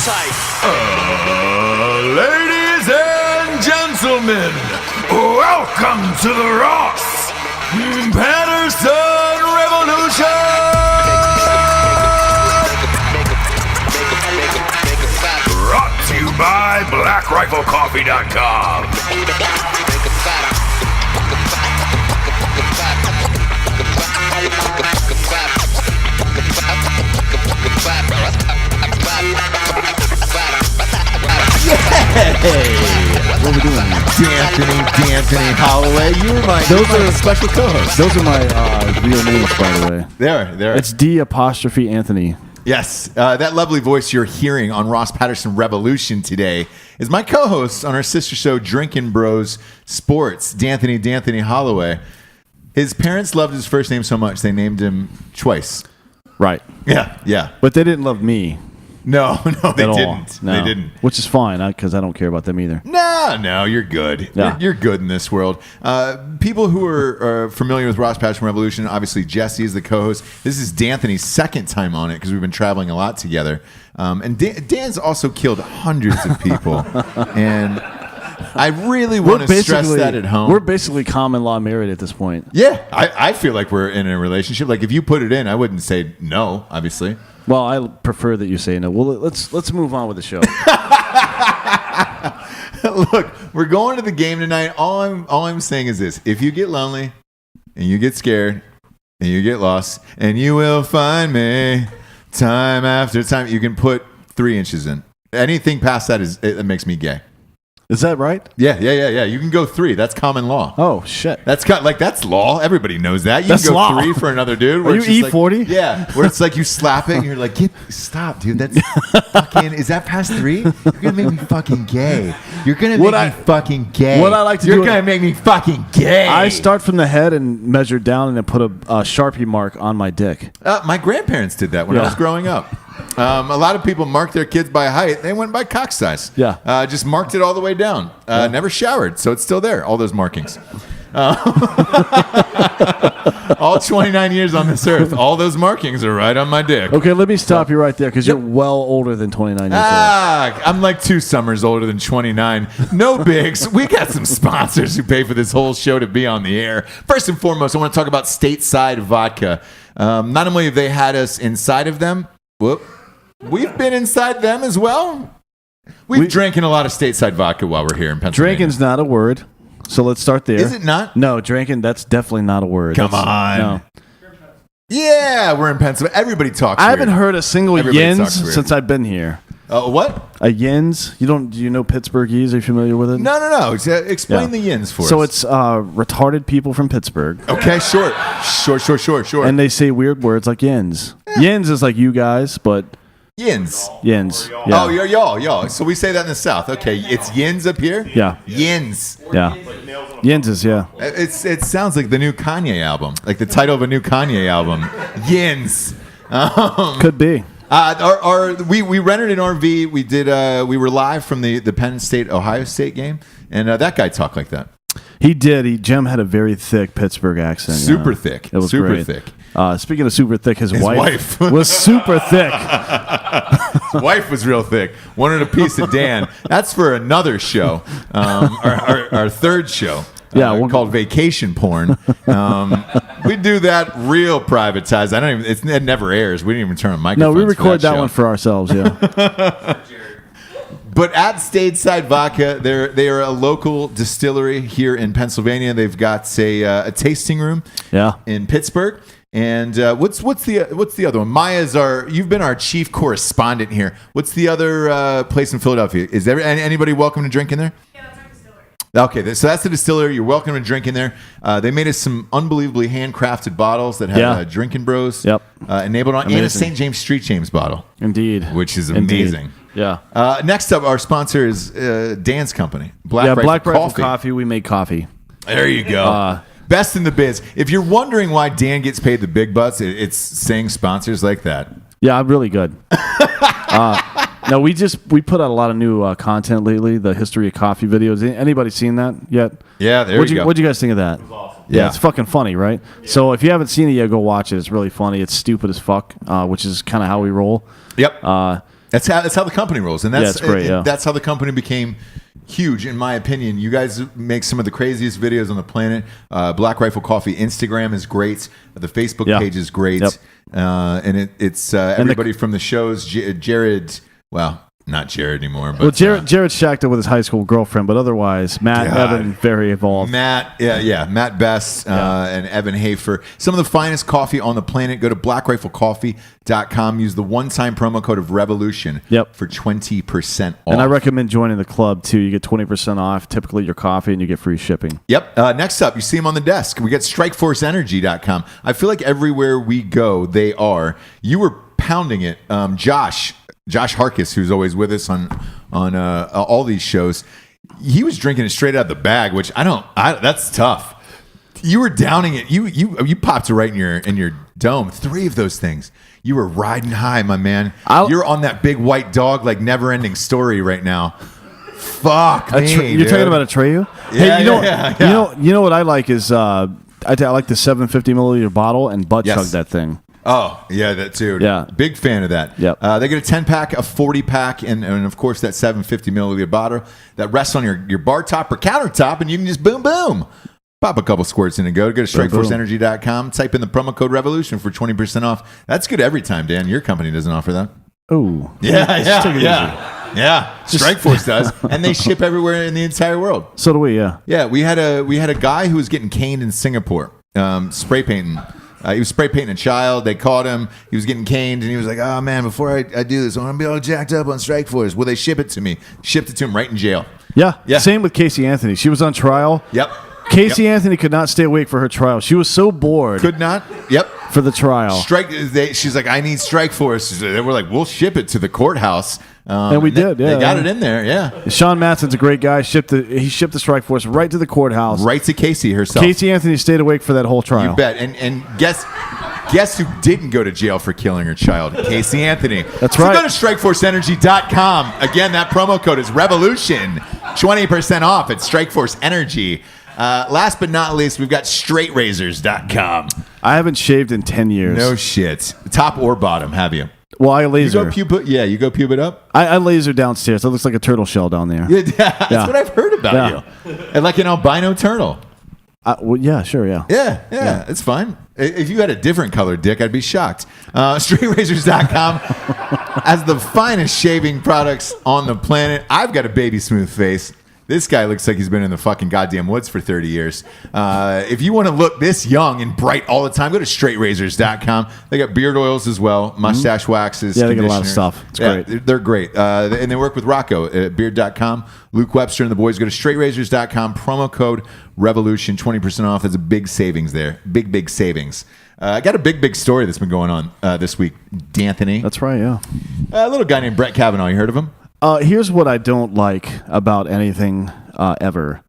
type. Ladies and gentlemen, welcome to the Ross Patterson Revolution! Brought to you by BlackRifleCoffee.com. Hey, what are we doing? D'Anthony Holloway. Those are special co-hosts. Those are my real names, by the way. There. It's D''Anthony. Yes, that lovely voice you're hearing on Ross Patterson Revolution today is my co-host on our sister show, Drinkin' Bros Sports, D'Anthony Holloway. His parents loved his first name so much they named him twice. Right. Yeah. But they didn't love me. No, they didn't. No. They didn't. Which is fine, because I don't care about them either. No, you're good. Yeah. You're good in this world. People who are familiar with Ross Patterson Revolution, obviously Jesse is the co-host. This is D'Anthony's second time on it because we've been traveling a lot together. And Dan's also killed hundreds of people. And I really want to stress that at home. We're basically common law married at this point. Yeah, I feel like we're in a relationship. Like if you put it in, I wouldn't say no, obviously. Well, I prefer that you say no. Well, let's move on with the show. Look, we're going to the game tonight. All I'm saying is this: if you get lonely, and you get scared, and you get lost, and you will find me time after time, you can put 3 inches in. Anything past that it makes me gay. Is that right? Yeah. You can go 3. That's common law. Oh shit. That's law. Everybody knows that. You That's can go law. 3 for another dude. Are you E40? Like, yeah. Where it's like you slap it and you're like, stop, dude. That's fucking. Is that past 3? You're gonna make me fucking gay. You're gonna make me fucking gay. What I like to You're do. gonna make me fucking gay. I start from the head and measure down and then put a Sharpie mark on my dick. My grandparents did that when I was growing up. A lot of people mark their kids by height. They went by cock size. Yeah. Just marked it all the way down. Never showered, so it's still there, all those markings. All 29 years on this earth, all those markings are right on my dick. Okay, let me stop you right there because you're well older than 29 years old. I'm like 2 summers older than 29. No bigs. We got some sponsors who pay for this whole show to be on the air. First and foremost, I want to talk about Stateside Vodka. Not only have they had us inside of them, we've been inside them as well. We've drinking a lot of Stateside vodka while we're here in Pennsylvania. Drinking's not a word, so let's start there. Is it not? No, drinking, that's definitely not a word. Come on. No. Yeah, we're in Pennsylvania. Everybody talks I weird. haven't heard a single Everybody talks yins weird. since I've been here. What? A yins? Do you know Pittsburghese? Are you familiar with it? No. Explain the yins for us. So it's retarded people from Pittsburgh. Okay, sure. And they say weird words like yins. Yins is like you guys, but... Yins. Yins. Yeah. Oh, y'all. So we say that in the South. Okay, it's yins up here? Yeah. Yins. Yeah. Yins is, yeah. It sounds like the new Kanye album, like the title of a new Kanye album. Yins. Could be. We rented an RV. We were live from the Penn State Ohio State game, and that guy talked like that. He did. Jim had a very thick Pittsburgh accent. Super thick. It was super great. thick. Speaking of super thick, his wife was super thick. His wife was real thick. Wanted a piece of Dan. That's for another show. Our third show. Called Vacation Porn. We do that real privatized. It never airs. We didn't even turn on microphones. No, we record that show. one for ourselves. Yeah. But at Stateside Vodka, they are a local distillery here in Pennsylvania. They've got a tasting room. In Pittsburgh. And what's the other one? You've been our chief correspondent here. What's the other place in Philadelphia? Is there anybody welcome to drink in there? Yeah, that's our distillery. Okay, so that's the distillery. You're welcome to drink in there. They made us some unbelievably handcrafted bottles that have Drinkin' Bros enabled on, and a St. James Street James bottle. Indeed. Which is amazing. Yeah. Next up, our sponsor is Dan's company, Black Rifle Coffee. We make coffee. There you go. Best in the biz. If you're wondering why Dan gets paid the big bucks, it's saying sponsors like that. Yeah, I'm really good. No, we put out a lot of new content lately. The history of coffee videos. Anybody seen that yet? Yeah, there you go. What'd you guys think of that? It was awesome. Yeah, it's fucking funny, right? Yeah. So if you haven't seen it yet, go watch it. It's really funny. It's stupid as fuck, which is kind of how we roll. Yep. That's how the company rolls, and that's it's great. that's how the company became huge, in my opinion. You guys make some of the craziest videos on the planet. Black Rifle Coffee Instagram is great. The Facebook page is great, and it's everybody from the shows. Jared, well, not Jared anymore, but Jared shacked up with his high school girlfriend, but otherwise, Matt, Evan, very evolved. Matt Best, and Evan Hafer. Some of the finest coffee on the planet. Go to blackriflecoffee.com. Use the one-time promo code of Revolution for 20% off. And I recommend joining the club, too. You get 20% off, typically your coffee, and you get free shipping. Yep. Next up, you see them on the desk. We got StrikeForceEnergy.com. I feel like everywhere we go, they are. You were pounding it. Josh Harkis, who's always with us on all these shows, he was drinking it straight out of the bag, which that's tough. You were downing it. You popped it right in your dome. 3 of those things. You were riding high, my man. You're on that big white dog, like never ending story right now. Fuck me, You're talking about a Treyu? Yeah, hey, you know what I like is I like the 750 milliliter bottle and butt chug that thing. Oh, yeah, that too. Yeah. Big fan of that. Yep. They get a 10-pack, a 40-pack, and of course that 750 milliliter bottle that rests on your bar top or countertop, and you can just boom, pop a couple squirts in and go. Go to StrikeForceEnergy.com. Type in the promo code Revolution for 20% off. That's good every time, Dan. Your company doesn't offer that. Oh. Yeah. Strikeforce does, and they ship everywhere in the entire world. So do we, yeah. Yeah, we had a guy who was getting caned in Singapore, spray painting. He was spray painting a child. They caught him. He was getting caned, and he was like, "Oh man, before I do this, I want to be all jacked up on Strikeforce." Well, they ship it to me. Shipped it to him right in jail. Yeah. Same with Casey Anthony. She was on trial. Yep. Casey Anthony could not stay awake for her trial. She was so bored. Could not. Yep. For the trial. She's like, "I need Strikeforce." They were like, "We'll ship it to the courthouse." And we did. They got it in there. Yeah. Sean Matson's a great guy. He shipped the Strikeforce right to the courthouse. Right to Casey herself. Casey Anthony stayed awake for that whole trial. You bet. And guess who didn't go to jail for killing her child? Casey Anthony. That's right. So go to StrikeForceEnergy.com. Again, that promo code is Revolution. 20% off at Strikeforce Energy. Last but not least, we've got StraightRazors.com. I haven't shaved in 10 years. No shit. Top or bottom, have you? Well, I laser. You go pube it up? I laser downstairs. It looks like a turtle shell down there. Yeah, that's what I've heard about you. And like an albino turtle. Well, yeah, sure, yeah. Yeah, it's fine. If you had a different colored dick, I'd be shocked. StraightRazors.com has the finest shaving products on the planet. I've got a baby smooth face. This guy looks like he's been in the fucking goddamn woods for 30 years. If you want to look this young and bright all the time, go to StraightRazors.com. They got beard oils as well, mustache waxes. Yeah, they got a lot of stuff. It's great. They're great. And they work with Rocco at beard.com. Luke Webster and the boys go to StraightRazors.com. Promo code Revolution, 20% off. That's a big savings there. Big savings. I got a big story that's been going on this week, D'Anthony. That's right, yeah. A little guy named Brett Kavanaugh. You heard of him? Here's what I don't like about anything ever.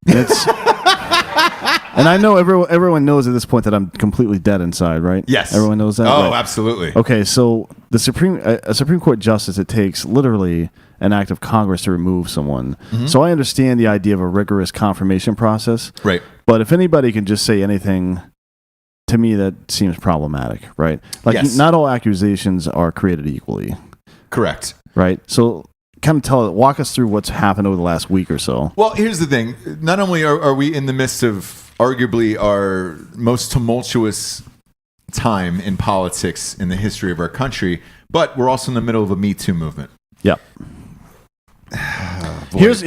It's, and I know everyone knows at this point that I'm completely dead inside, right? Yes. Everyone knows that? Oh, right. absolutely. Okay, so a Supreme Court justice, it takes literally an act of Congress to remove someone. Mm-hmm. So I understand the idea of a rigorous confirmation process. Right. But if anybody can just say anything, to me that seems problematic, right? Like not all accusations are created equally. Correct. Right? So kind of walk us through what's happened over the last week or so. Well, here's the thing. Not only are we in the midst of arguably our most tumultuous time in politics in the history of our country, but we're also in the middle of a Me Too movement. Yep. This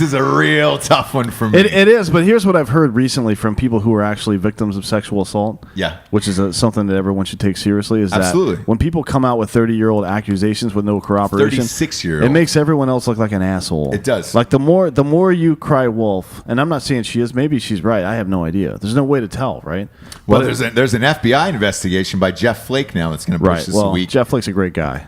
is a real tough one for me. It is, but here's what I've heard recently from people who are actually victims of sexual assault. Yeah, which is something that everyone should take seriously. Is absolutely that when people come out with 30-year-old accusations with no corroboration, 36-year-old, it makes everyone else look like an asshole. It does. Like the more you cry wolf, and I'm not saying she is. Maybe she's right. I have no idea. There's no way to tell, right? Well, there's an FBI investigation by Jeff Flake now that's going to push this week. Jeff Flake's a great guy.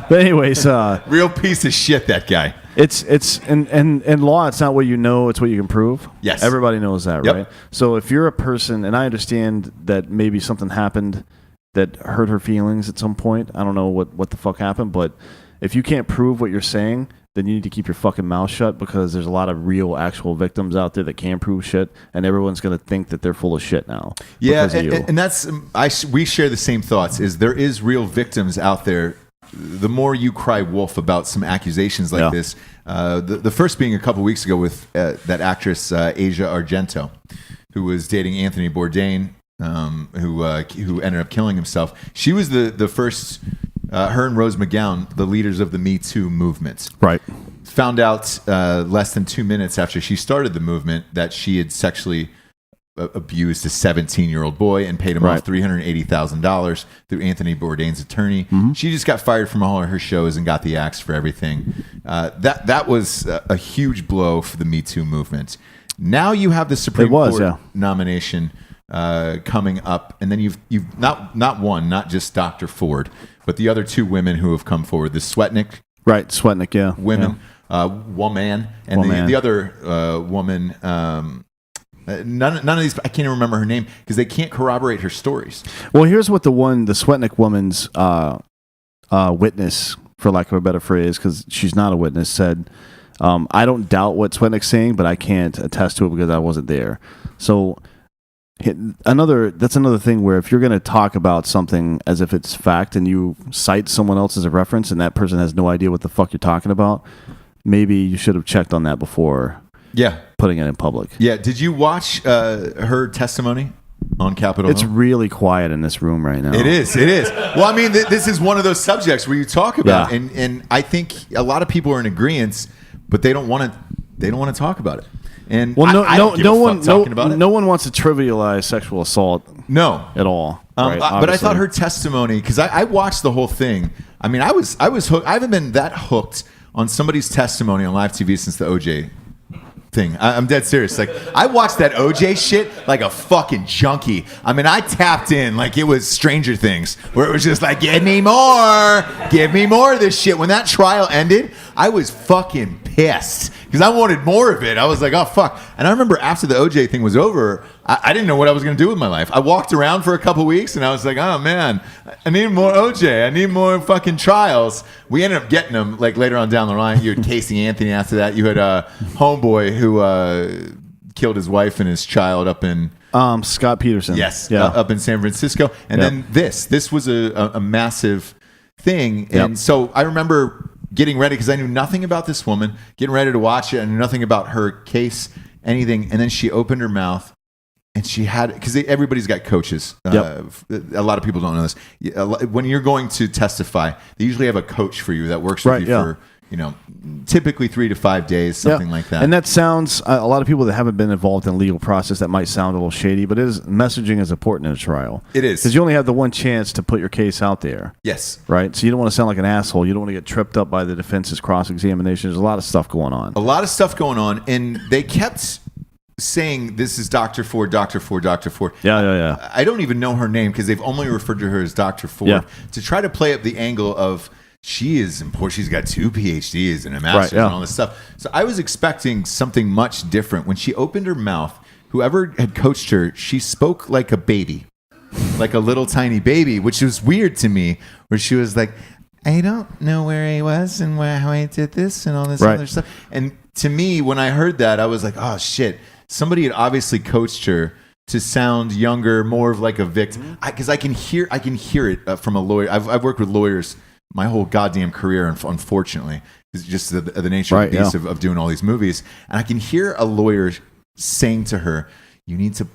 But anyways, real piece of shit, that guy. It's in law, it's not what you know, it's what you can prove. Yes. Everybody knows that, yep. right? So if you're a person, and I understand that maybe something happened that hurt her feelings at some point. I don't know what the fuck happened, but if you can't prove what you're saying, then you need to keep your fucking mouth shut because there's a lot of real, actual victims out there that can prove shit, and everyone's going to think that they're full of shit now. Yeah, because of you. and that's we share the same thoughts. Is there is real victims out there. The more you cry wolf about some accusations like this, the first being a couple weeks ago with that actress Asia Argento, who was dating Anthony Bourdain, who ended up killing himself. She was the first. Her and Rose McGowan, the leaders of the Me Too movement, right? Found out less than 2 minutes after she started the movement that she had sexually abused a 17-year-old boy and paid him off $380,000 through Anthony Bourdain's attorney. Mm-hmm. She just got fired from all of her shows and got the axe for everything. That was a huge blow for the Me Too movement. Now you have the Supreme Court nomination coming up, and then you've not just Dr. Ford, but the other two women who have come forward, the Swetnick, women, woman, and the other woman. None of these, I can't even remember her name because they can't corroborate her stories. Well, here's what the Swetnick woman's witness, for lack of a better phrase, because she's not a witness, said, I don't doubt what Swetnick's saying, but I can't attest to it because I wasn't there. So that's another thing where if you're going to talk about something as if it's fact and you cite someone else as a reference and that person has no idea what the fuck you're talking about, maybe you should have checked on that before putting it in public. Yeah. Did you watch her testimony on Capitol Hill? It's really quiet in this room right now. It is. Well, I mean, this is one of those subjects where you talk about, and I think a lot of people are in agreement, but they don't want to talk about it. And well, no one wants to trivialize sexual assault. No, at all. But I thought her testimony, because I watched the whole thing. I mean, I was hooked. I haven't been that hooked on somebody's testimony on live TV since the OJ thing. I'm dead serious. Like, I watched that OJ shit like a fucking junkie. I mean, I tapped in like it was Stranger Things, where it was just like, give me more of this shit. When that trial ended, I was fucking pissed because I wanted more of it. I was like, oh fuck. And I remember after the OJ thing was over, I didn't know what I was going to do with my life. I walked around for a couple weeks and I was like, oh man, I need more OJ. I need more fucking trials. We ended up getting them like later on down the line. You had Casey Anthony after that. You had Homeboy who killed his wife and his child up in Scott Peterson. Yes, up in San Francisco. And then this was a massive thing. And so I remember getting ready because I knew nothing about this woman, getting ready to watch it. I knew nothing about her case, anything. And then she opened her mouth. And she had, because everybody's got coaches. A lot of people don't know this. When you're going to testify, they usually have a coach for you that works with you for, typically 3 to 5 days, something like that. And that sounds, a lot of people that haven't been involved in the legal process, that might sound a little shady, but messaging is important in a trial. It is. Because you only have the one chance to put your case out there. Yes. Right? So you don't want to sound like an asshole. You don't want to get tripped up by the defense's cross-examination. There's a lot of stuff going on. And they kept saying this is Dr. Ford, Dr. Ford, Dr. Ford. Yeah. I don't even know her name because they've only referred to her as Dr. Ford to try to play up the angle of she is important. She's got 2 PhDs and a master's and all this stuff. So I was expecting something much different. When she opened her mouth, whoever had coached her, she spoke like a baby, like a little tiny baby, which was weird to me, where she was like, I don't know where he was and how I did this and all this other stuff. And to me, when I heard that, I was like, oh shit. Somebody had obviously coached her to sound younger, more of like a victim. Because I can hear it from a lawyer. I've worked with lawyers my whole goddamn career, unfortunately. It's just the nature of the beast of doing all these movies. And I can hear a lawyer saying to her, you need to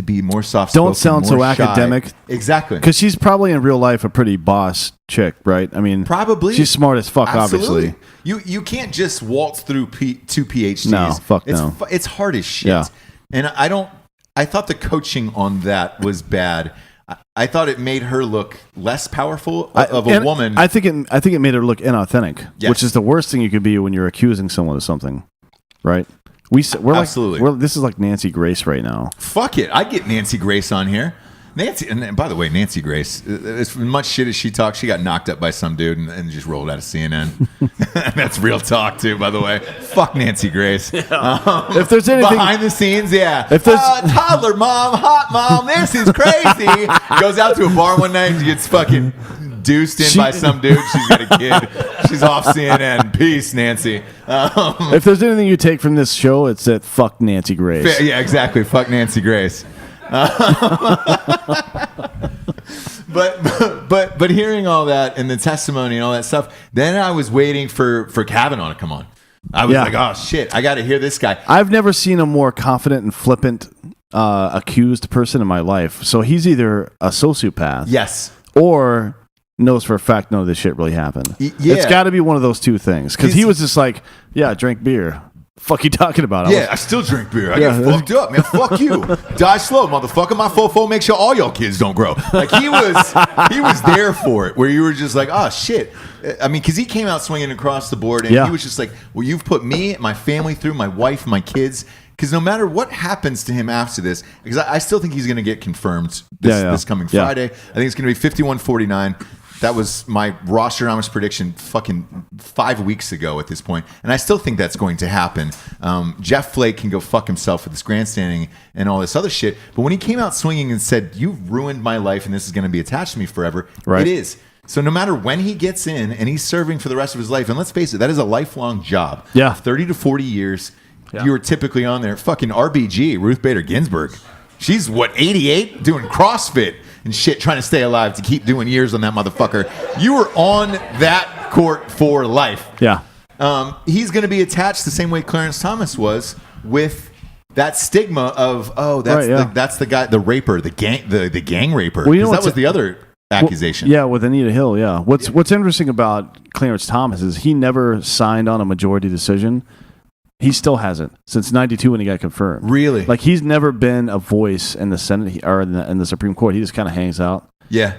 be more soft-spoken, don't sound so shy. academic. Exactly. Because she's probably in real life a pretty boss chick, right? I mean, probably. She's smart as fuck, Absolutely. obviously. You can't just waltz through 2 PhDs. No, fuck no. It's hard as shit. Yeah. And I thought the coaching on that was bad. I thought it made her look less powerful of a woman. I think it made her look inauthentic, which is the worst thing you could be when you're accusing someone of something, right? We're Absolutely. This is like Nancy Grace right now. Fuck it. I get Nancy Grace on here. Nancy, and by the way, Nancy Grace, as much shit as she talks, she got knocked up by some dude and just rolled out of CNN. That's real talk too, by the way. Fuck Nancy Grace. If there's anything behind the scenes, if there's toddler mom, hot mom, this is crazy. Goes out to a bar one night and gets fucking deuced in by some dude. She's got a kid. She's off CNN. Peace, Nancy. If there's anything you take from this show, it's that fuck Nancy Grace. Yeah, exactly. Fuck Nancy Grace. But hearing all that and the testimony and all that stuff, then I was waiting for Kavanaugh to come on. I was like, oh shit, I got to hear this guy. I've never seen a more confident and flippant accused person in my life. So he's either a sociopath, yes, or knows for a fact none of this shit really happened. Yeah. It's got to be one of those two things. Because he was just like, yeah, drink beer. Fuck you talking about? I still drink beer. I get fucked up, man. Fuck you. Die slow, motherfucker. My fofo make sure all your kids don't grow. Like he was there for it. Where you were just like, oh shit. I mean, because he came out swinging across the board, and he was just like, well, you've put me, my family through, my wife, my kids. Because no matter what happens to him after this, because I still think he's going to get confirmed this coming Friday. I think it's going to be 51-49. That was my Rostradamus prediction fucking 5 weeks ago at this point. And I still think that's going to happen. Jeff Flake can go fuck himself with this grandstanding and all this other shit. But when he came out swinging and said, you've ruined my life and this is going to be attached to me forever, it is. So no matter when he gets in and he's serving for the rest of his life, and let's face it, that is a lifelong job. 30 to 40 years, you were typically on there. Fucking RBG, Ruth Bader Ginsburg. She's, 88? Doing CrossFit and shit, trying to stay alive to keep doing years on that motherfucker. You were on that court for life. Yeah. He's going to be attached the same way Clarence Thomas was, with that stigma of, that's the guy, the raper, the gang raper. Because that was the other accusation. With Anita Hill, What's interesting about Clarence Thomas is he never signed on a majority decision. He still hasn't since '92 when he got confirmed. Really? Like he's never been a voice in the Senate or in the Supreme Court. He just kind of hangs out. Yeah,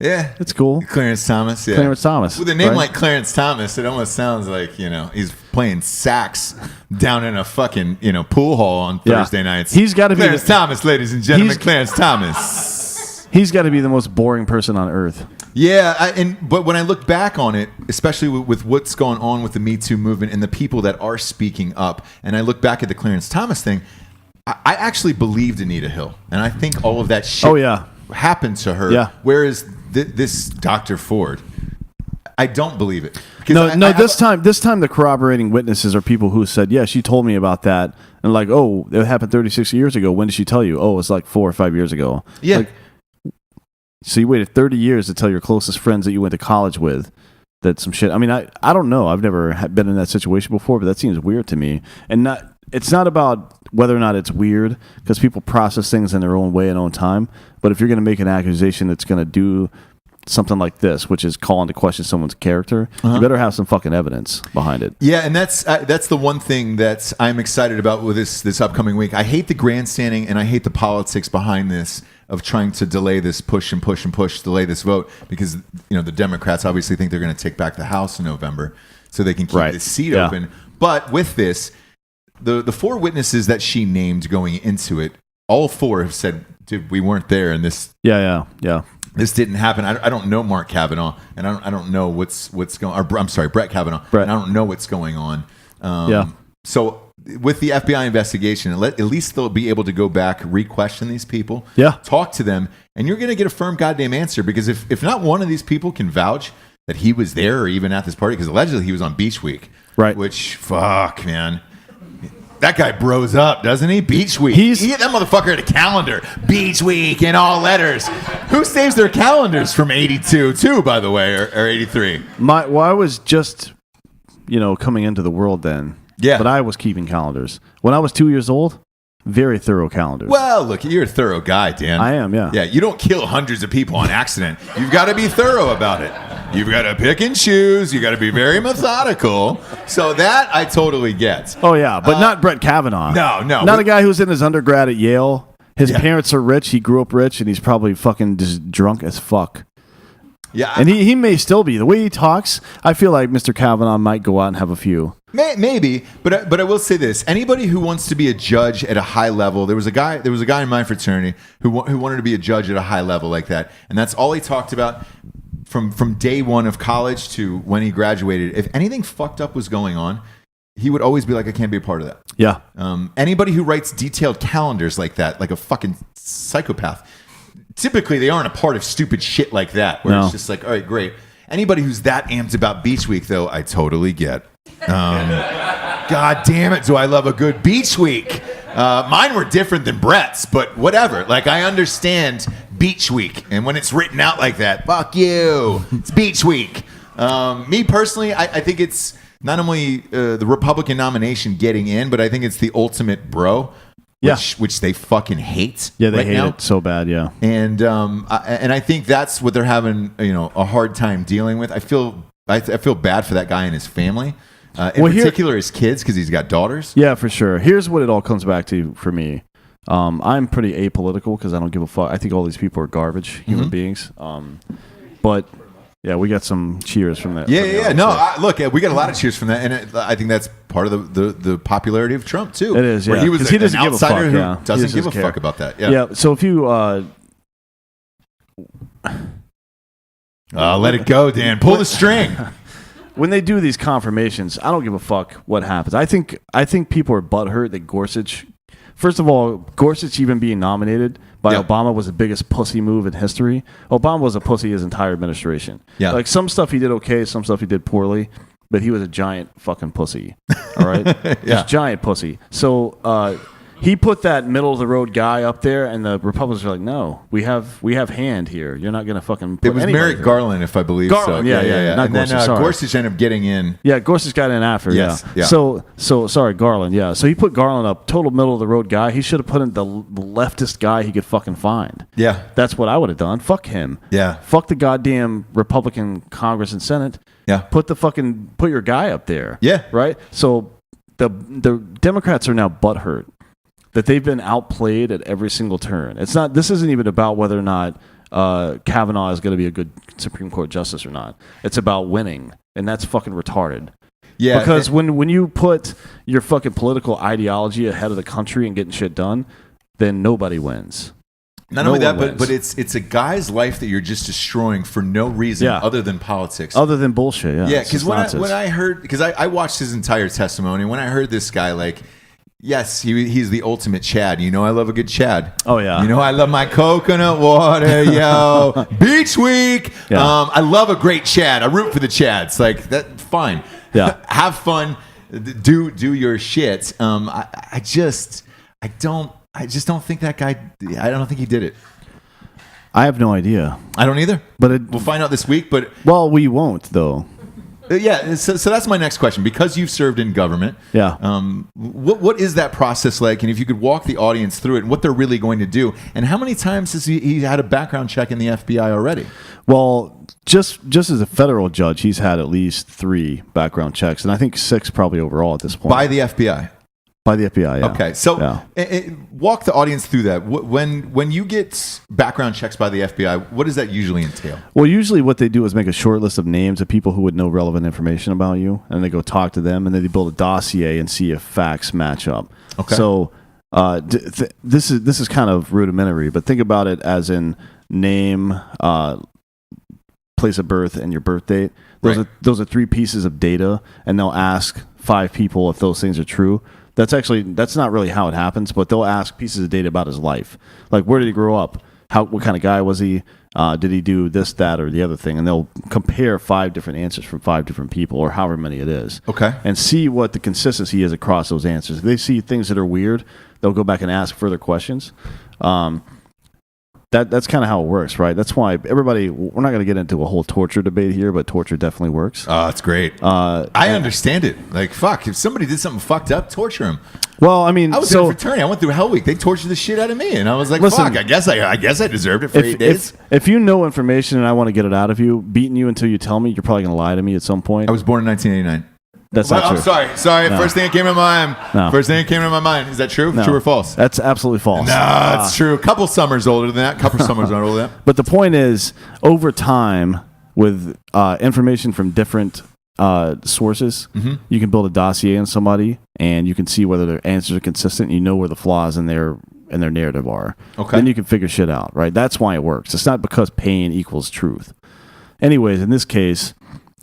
it's cool. Clarence Thomas. Yeah, Clarence Thomas. With a name like Clarence Thomas, it almost sounds like he's playing sax down in a fucking pool hall on Thursday nights. He's got to be Clarence Thomas, ladies and gentlemen. Clarence Thomas. He's got to be the most boring person on earth. Yeah, but when I look back on it, especially with what's going on with the Me Too movement and the people that are speaking up, and I look back at the Clarence Thomas thing, I actually believed Anita Hill, and I think all of that shit happened to her. Yeah. Whereas this Dr. Ford, I don't believe it. This time the corroborating witnesses are people who said, yeah, she told me about that, and like, oh, it happened 36 years ago. When did she tell you? Oh, it's like 4 or 5 years ago. Yeah. Like, so you waited 30 years to tell your closest friends that you went to college with that some shit. I mean, I don't know. I've never been in that situation before, but that seems weird to me. And it's not about whether or not it's weird, because people process things in their own way and own time. But if you're going to make an accusation that's going to do something like this, which is call into question someone's character, you better have some fucking evidence behind it. Yeah, and that's the one thing that I'm excited about with this upcoming week. I hate the grandstanding and I hate the politics behind this of trying to delay this delay this vote, because the Democrats obviously think they're going to take back the House in November so they can keep this seat open. But with this, the 4 witnesses that she named going into it, all 4 have said, dude, we weren't there, and this this didn't happen. I don't know Mark Kavanaugh, and I don't know what's going. Or I'm sorry, Brett Kavanaugh. And I don't know what's going on. So with the FBI investigation, at least they'll be able to go back, re-question these people, talk to them, and you're going to get a firm goddamn answer. Because if not one of these people can vouch that he was there or even at this party, because allegedly he was on Beach Week, right? Which, fuck, man. That guy bros up, doesn't he? Beach Week. That motherfucker had a calendar. Beach Week in all letters. Who saves their calendars from 82 too, by the way, or 83? I was just, coming into the world then. Yeah. But I was keeping calendars. When I was 2 years old, very thorough calendars. Well, look, you're a thorough guy, Dan. I am, yeah. Yeah, you don't kill hundreds of people on accident. You've got to be thorough about it. You've got to pick and choose. You've got to be very methodical. So that I totally get. Oh, yeah, but not Brett Kavanaugh. No. Not a guy who's in his undergrad at Yale. His parents are rich. He grew up rich, and he's probably fucking just drunk as fuck. Yeah. And he may still be. The way he talks, I feel like Mr. Kavanaugh might go out and have a few. Maybe, but I will say this: anybody who wants to be a judge at a high level, there was a guy in my fraternity who wanted to be a judge at a high level like that, and that's all he talked about from day one of college to when he graduated. If anything fucked up was going on, he would always be like, I can't be a part of that. Yeah. Anybody who writes detailed calendars like that, like a fucking psychopath, typically they aren't a part of stupid shit like that, where it's just like, all right, great. Anybody who's that amped about Beach Week, though, I totally get. God damn it, do I love a good Beach Week. Mine were different than Brett's, but whatever. Like, I understand Beach Week, and when it's written out like that, fuck you, it's Beach Week. Me personally, I think it's not only the Republican nomination getting in, but I think it's the ultimate bro. Which they fucking hate. Yeah, they right hate now. it so bad. Yeah, and I think that's what they're having, a hard time dealing with. I feel bad for that guy and his family, in particular his kids, because he's got daughters. Yeah, for sure. Here's what it all comes back to for me. I'm pretty apolitical because I don't give a fuck. I think all these people are garbage human beings. But yeah, we got some cheers from that. Yeah. No, look, we got a lot of cheers from that, and I think that's part of the popularity of Trump too. It is, yeah. Where he was he doesn't an give outsider a fuck, who doesn't give a fuck about that. Yeah. So if you let it go, Dan. Pull the string. When they do these confirmations, I don't give a fuck what happens. I think people are butthurt that Gorsuch. First of all, Gorsuch even being nominated by Obama was the biggest pussy move in history. Obama was a pussy his entire administration. Yeah. Like, some stuff he did okay, some stuff he did poorly, but he was a giant fucking pussy. All right? Just giant pussy. So he put that middle of the road guy up there, and the Republicans are like, no, we have hand here. You're not going to fucking put It was Merrick here. Garland, if I believe Garland, so. Yeah. And then Gorsuch ended up getting in. Yeah, Gorsuch got in after. Yes, yeah. So sorry, Garland. Yeah. So he put Garland up, total middle of the road guy. He should have put in the leftist guy he could fucking find. Yeah. That's what I would have done. Fuck him. Yeah. Fuck the goddamn Republican Congress and Senate. Yeah. Put your guy up there. Yeah. Right. So the Democrats are now butthurt that they've been outplayed at every single turn. This isn't even about whether or not Kavanaugh is going to be a good Supreme Court justice or not. It's about winning, and that's fucking retarded. Yeah, because when you put your fucking political ideology ahead of the country and getting shit done, then nobody wins. Not only that, but it's a guy's life that you're just destroying for no reason other than politics. Other than bullshit, yeah. Yeah, because when I heard, because I watched his entire testimony, when I heard this guy, like, yes, he's the ultimate Chad. You know I love a good Chad. Oh, yeah. You know I love my coconut water, yo. Beach Week. Yeah. I love a great Chad. I root for the Chads. Like, that, fine. Yeah. Have fun. Do your shit. I just don't think that guy, I don't think he did it. I have no idea. I don't either. But we'll find out this week. But we won't, though. Yeah, so that's my next question. Because you've served in government, what is that process like? And if you could walk the audience through it and what they're really going to do, and how many times has he had a background check in the FBI already? Well, just as a federal judge, he's had at least 3 background checks, and I think 6 probably overall at this point. By the FBI? By the FBI, yeah. Okay, so walk the audience through that. When you get background checks by the FBI, what does that usually entail? Well, usually what they do is make a short list of names of people who would know relevant information about you, and they go talk to them, and then they build a dossier and see if facts match up. Okay. So this is kind of rudimentary, but think about it as in name, place of birth, and your birth date. Those are 3 pieces of data, and they'll ask 5 people if those things are true. That's not really how it happens, but they'll ask pieces of data about his life. Like, where did he grow up? What kind of guy was he? Did he do this, that, or the other thing? And they'll compare 5 different answers from 5 different people, or however many it is. Okay. And see what the consistency is across those answers. If they see things that are weird, they'll go back and ask further questions. That's kind of how it works, right? That's why we're not going to get into a whole torture debate here, but torture definitely works. Oh, it's great. I understand it. Like, fuck, if somebody did something fucked up, torture him. Well, I mean, I was in a fraternity. I went through Hell Week. They tortured the shit out of me, and I was like, listen, fuck, I guess I deserved it for 8 days. If you know information and I want to get it out of you, beating you until you tell me, you're probably going to lie to me at some point. I was born in 1989. That's not true. I'm sorry. No. First thing that came to my mind. No. First thing that came to my mind. Is that true? No. True or false? That's absolutely false. No, it's true. A couple summers older than that. Couple summers not older than that. But the point is, over time, with information from different sources, you can build a dossier on somebody, and you can see whether their answers are consistent. You know where the flaws in their narrative are. Okay. Then you can figure shit out, right? That's why it works. It's not because pain equals truth. Anyways, in this case,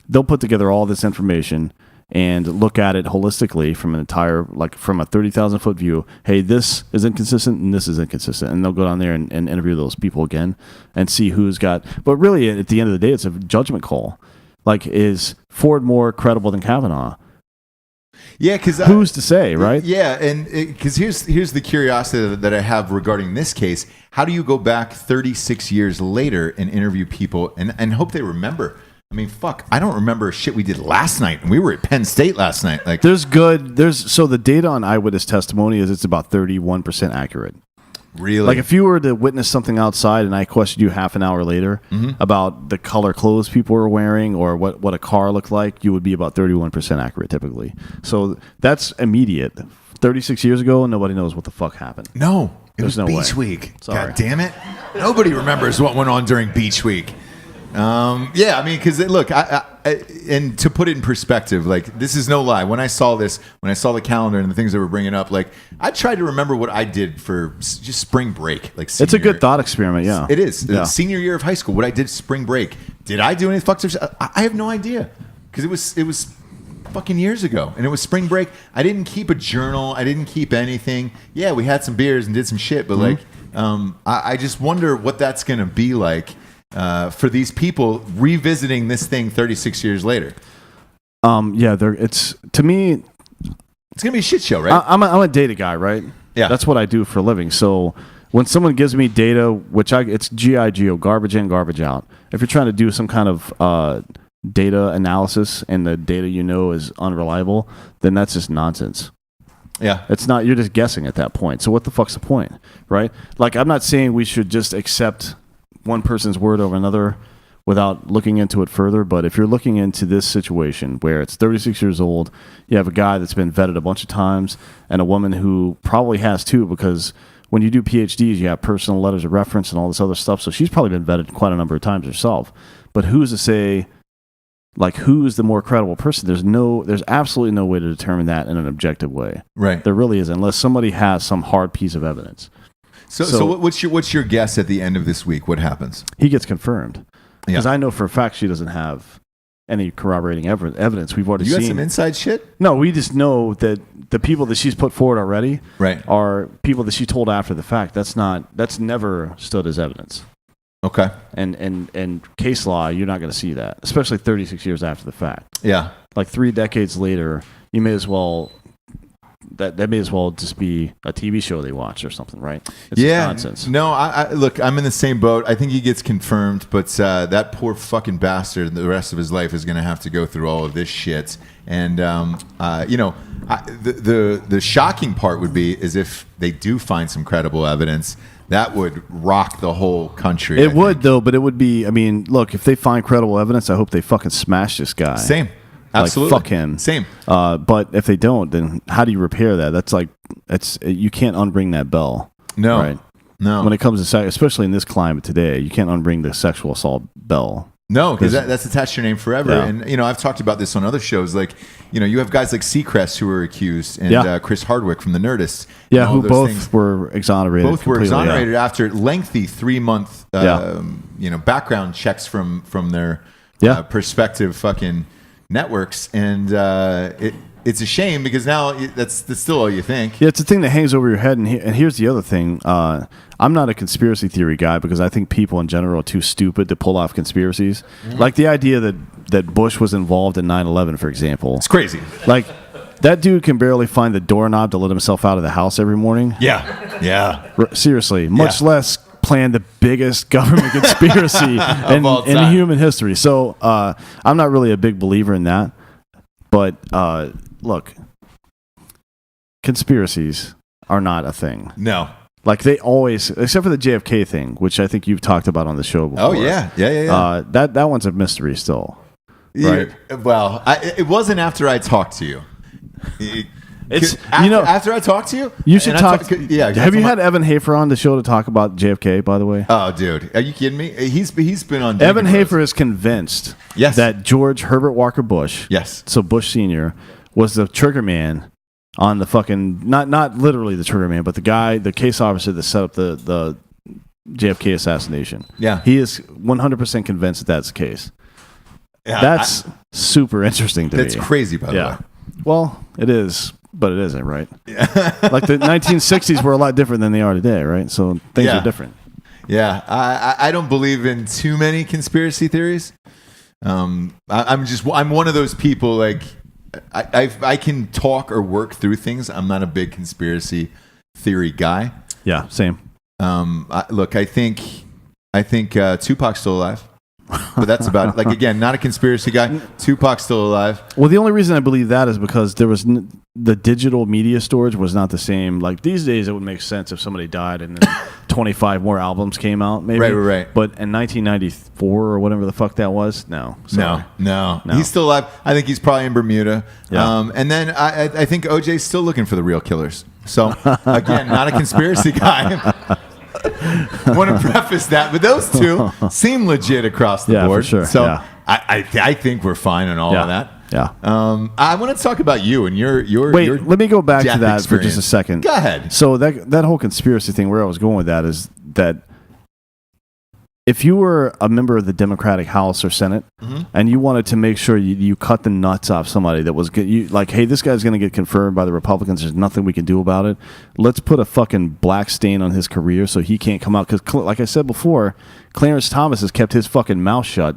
they'll put together all this information. and look at it holistically from an entire, like from a 30,000 foot view. Hey, this is inconsistent and this is inconsistent. And they'll go down there and interview those people again and see who's got, but really at the end of the day, it's a judgment call. Like, is Ford more credible than Kavanaugh? Yeah, because who's to say, right? Yeah, and because here's the curiosity that I have regarding this case. How do you go back 36 years later and interview people and hope they remember? I mean, fuck, I don't remember shit we did last night, and we were at Penn State last night. Like, so the data on eyewitness testimony is it's about 31% accurate. Really? Like, if you were to witness something outside and I questioned you half an hour later about the color clothes people were wearing or what a car looked like, you would be about 31% accurate typically. So that's immediate. 36 years ago, nobody knows what the fuck happened. No, it There's was no Beach way. Week. Sorry. God damn it. Nobody remembers what went on during Beach Week. Yeah, I mean, because look, I and to put it in perspective, like, this is no lie. When I saw the calendar and the things that were bringing up, like, I tried to remember what I did for just spring break. Like, it's a good thought experiment, yeah. It is. Yeah. Senior year of high school, what I did spring break. Did I do any fucked up? I have no idea, because it was fucking years ago, and it was spring break. I didn't keep a journal. I didn't keep anything. Yeah, we had some beers and did some shit, but like, I just wonder what that's gonna be like. For these people revisiting this thing 36 years later. Yeah, it's, to me, it's gonna be a shit show, right? I'm a data guy, right? Yeah, that's what I do for a living. So when someone gives me data, it's GIGO, garbage in, garbage out. If you're trying to do some kind of data analysis and the data is unreliable, then that's just nonsense. Yeah, it's not. You're just guessing at that point. So what the fuck's the point, right? Like, I'm not saying we should just accept one person's word over another without looking into it further. But if you're looking into this situation where it's 36 years old, you have a guy that's been vetted a bunch of times and a woman who probably has too, because when you do PhDs, you have personal letters of reference and all this other stuff. So she's probably been vetted quite a number of times herself. But who's to say, like, who's the more credible person? There's absolutely no way to determine that in an objective way. Right. There really is, unless somebody has some hard piece of evidence. So what's your guess at the end of this week? What happens? He gets confirmed. Because Yeah. I know for a fact she doesn't have any corroborating evidence. We've already You seen. got some inside shit? No, we just know that the people that she's put forward already Right. are people that she told after the fact. That's never stood as evidence. Okay. And case law, you're not going to see that, especially 36 years after the fact. Yeah. Like 3 decades later, you may as well. That may as well just be a TV show they watch or something, right? It's just nonsense. No, I look, I'm in the same boat. I think he gets confirmed, but that poor fucking bastard, the rest of his life is going to have to go through all of this shit. And the shocking part would be is if they do find some credible evidence. That would rock the whole country. It would, though, but it would be. I mean, look, if they find credible evidence, I hope they fucking smash this guy. Same. Absolutely. Like, fuck him. Same. But if they don't, then how do you repair that? That's like, you can't unring that bell. No. Right? No. When it comes to especially in this climate today, you can't unring the sexual assault bell. No, because that's attached to your name forever. Yeah. And, I've talked about this on other shows. Like, you have guys like Seacrest who were accused and Chris Hardwick from the Nerdist. Yeah, who both were exonerated. Both were exonerated after lengthy 3-month, background checks from their prospective fucking networks. And it's a shame because now that's still all you think. Yeah, it's a thing that hangs over your head. And here's the other thing. I'm not a conspiracy theory guy because I think people in general are too stupid to pull off conspiracies. Mm-hmm. Like the idea that Bush was involved in 9/11, for example. It's crazy. Like, that dude can barely find the doorknob to let himself out of the house every morning. Yeah. Seriously. Much less plan the biggest government conspiracy in human history. So I'm not really a big believer in that. But look, conspiracies are not a thing. No. Like, they always, except for the JFK thing, which I think you've talked about on the show before. Oh, yeah. That one's a mystery still. Right? Well, it wasn't after I talked to you. After I talked to you? You should talk. Have you had Evan Hafer on the show to talk about JFK, by the way? Oh, dude. Are you kidding me? He's been on. Evan Hafer is convinced that George Herbert Walker Bush, so Bush Sr., was the trigger man on the fucking, not literally the trigger man, but the case officer that set up the JFK assassination. Yeah. He is 100% convinced that that's the case. Yeah, That's super interesting to me. That's crazy, by the way. Well, it is, but it isn't, right? Yeah. Like the 1960s were a lot different than they are today, right? So things are different. Yeah, I don't believe in too many conspiracy theories. I'm one of those people, like, I can talk or work through things. I'm not a big conspiracy theory guy. Yeah, same. Look, I think Tupac's still alive. But that's about it. Like, again, not a conspiracy guy. Tupac's still alive. Well, the only reason I believe that is because there was the digital media storage was not the same. Like these days, it would make sense if somebody died and then 25 more albums came out, maybe. Right. But in 1994 or whatever the fuck that was, no. He's still alive. I think he's probably in Bermuda. Yeah. And then I think OJ's still looking for the real killers. So, again, not a conspiracy guy. I want to preface that, but those two seem legit across the board. For sure. So I think we're fine on all of that. Yeah. I want to talk about you and your Wait, let me go back to that experience for just a second. Go ahead. So that whole conspiracy thing, where I was going with that is that if you were a member of the Democratic House or Senate and you wanted to make sure you cut the nuts off somebody that was like, hey, this guy's going to get confirmed by the Republicans. There's nothing we can do about it. Let's put a fucking black stain on his career so he can't come out. Because like I said before, Clarence Thomas has kept his fucking mouth shut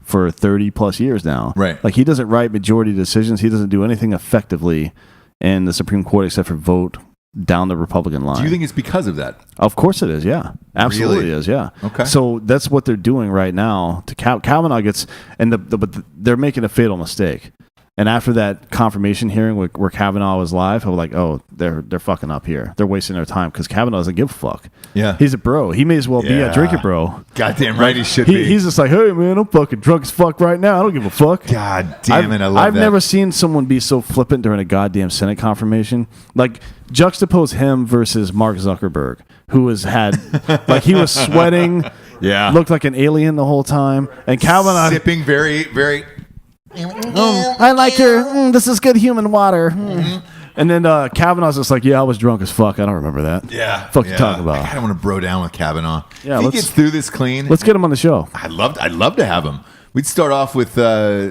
for 30 plus years now. Right. Like he doesn't write majority decisions. He doesn't do anything effectively in the Supreme Court except for vote down the Republican line. Do you think it's because of that? Of course it is, yeah. Absolutely Really? is, yeah. Okay. So that's what they're doing right now. To Kavanaugh gets, but they're making a fatal mistake. And after that confirmation hearing where Kavanaugh was live, I was like, oh, they're fucking up here. They're wasting their time because Kavanaugh doesn't give a fuck. Yeah. He's a bro. He may as well be a drinking bro. Goddamn right he should be. He's just like, hey, man, I'm fucking drunk as fuck right now. I don't give a fuck. God damn it, I love that. I've never seen someone be so flippant during a goddamn Senate confirmation. Like, juxtapose him versus Mark Zuckerberg, who like, he was sweating, looked like an alien the whole time, and Kavanaugh sipping very, very... I like your, this is good human water. And then Kavanaugh's just like, I was drunk as fuck. I don't remember that. Yeah. Fuck you talking about? I don't want to bro down with Kavanaugh. Yeah, if he gets through this clean, let's get him on the show. I'd love to have him. We'd start off with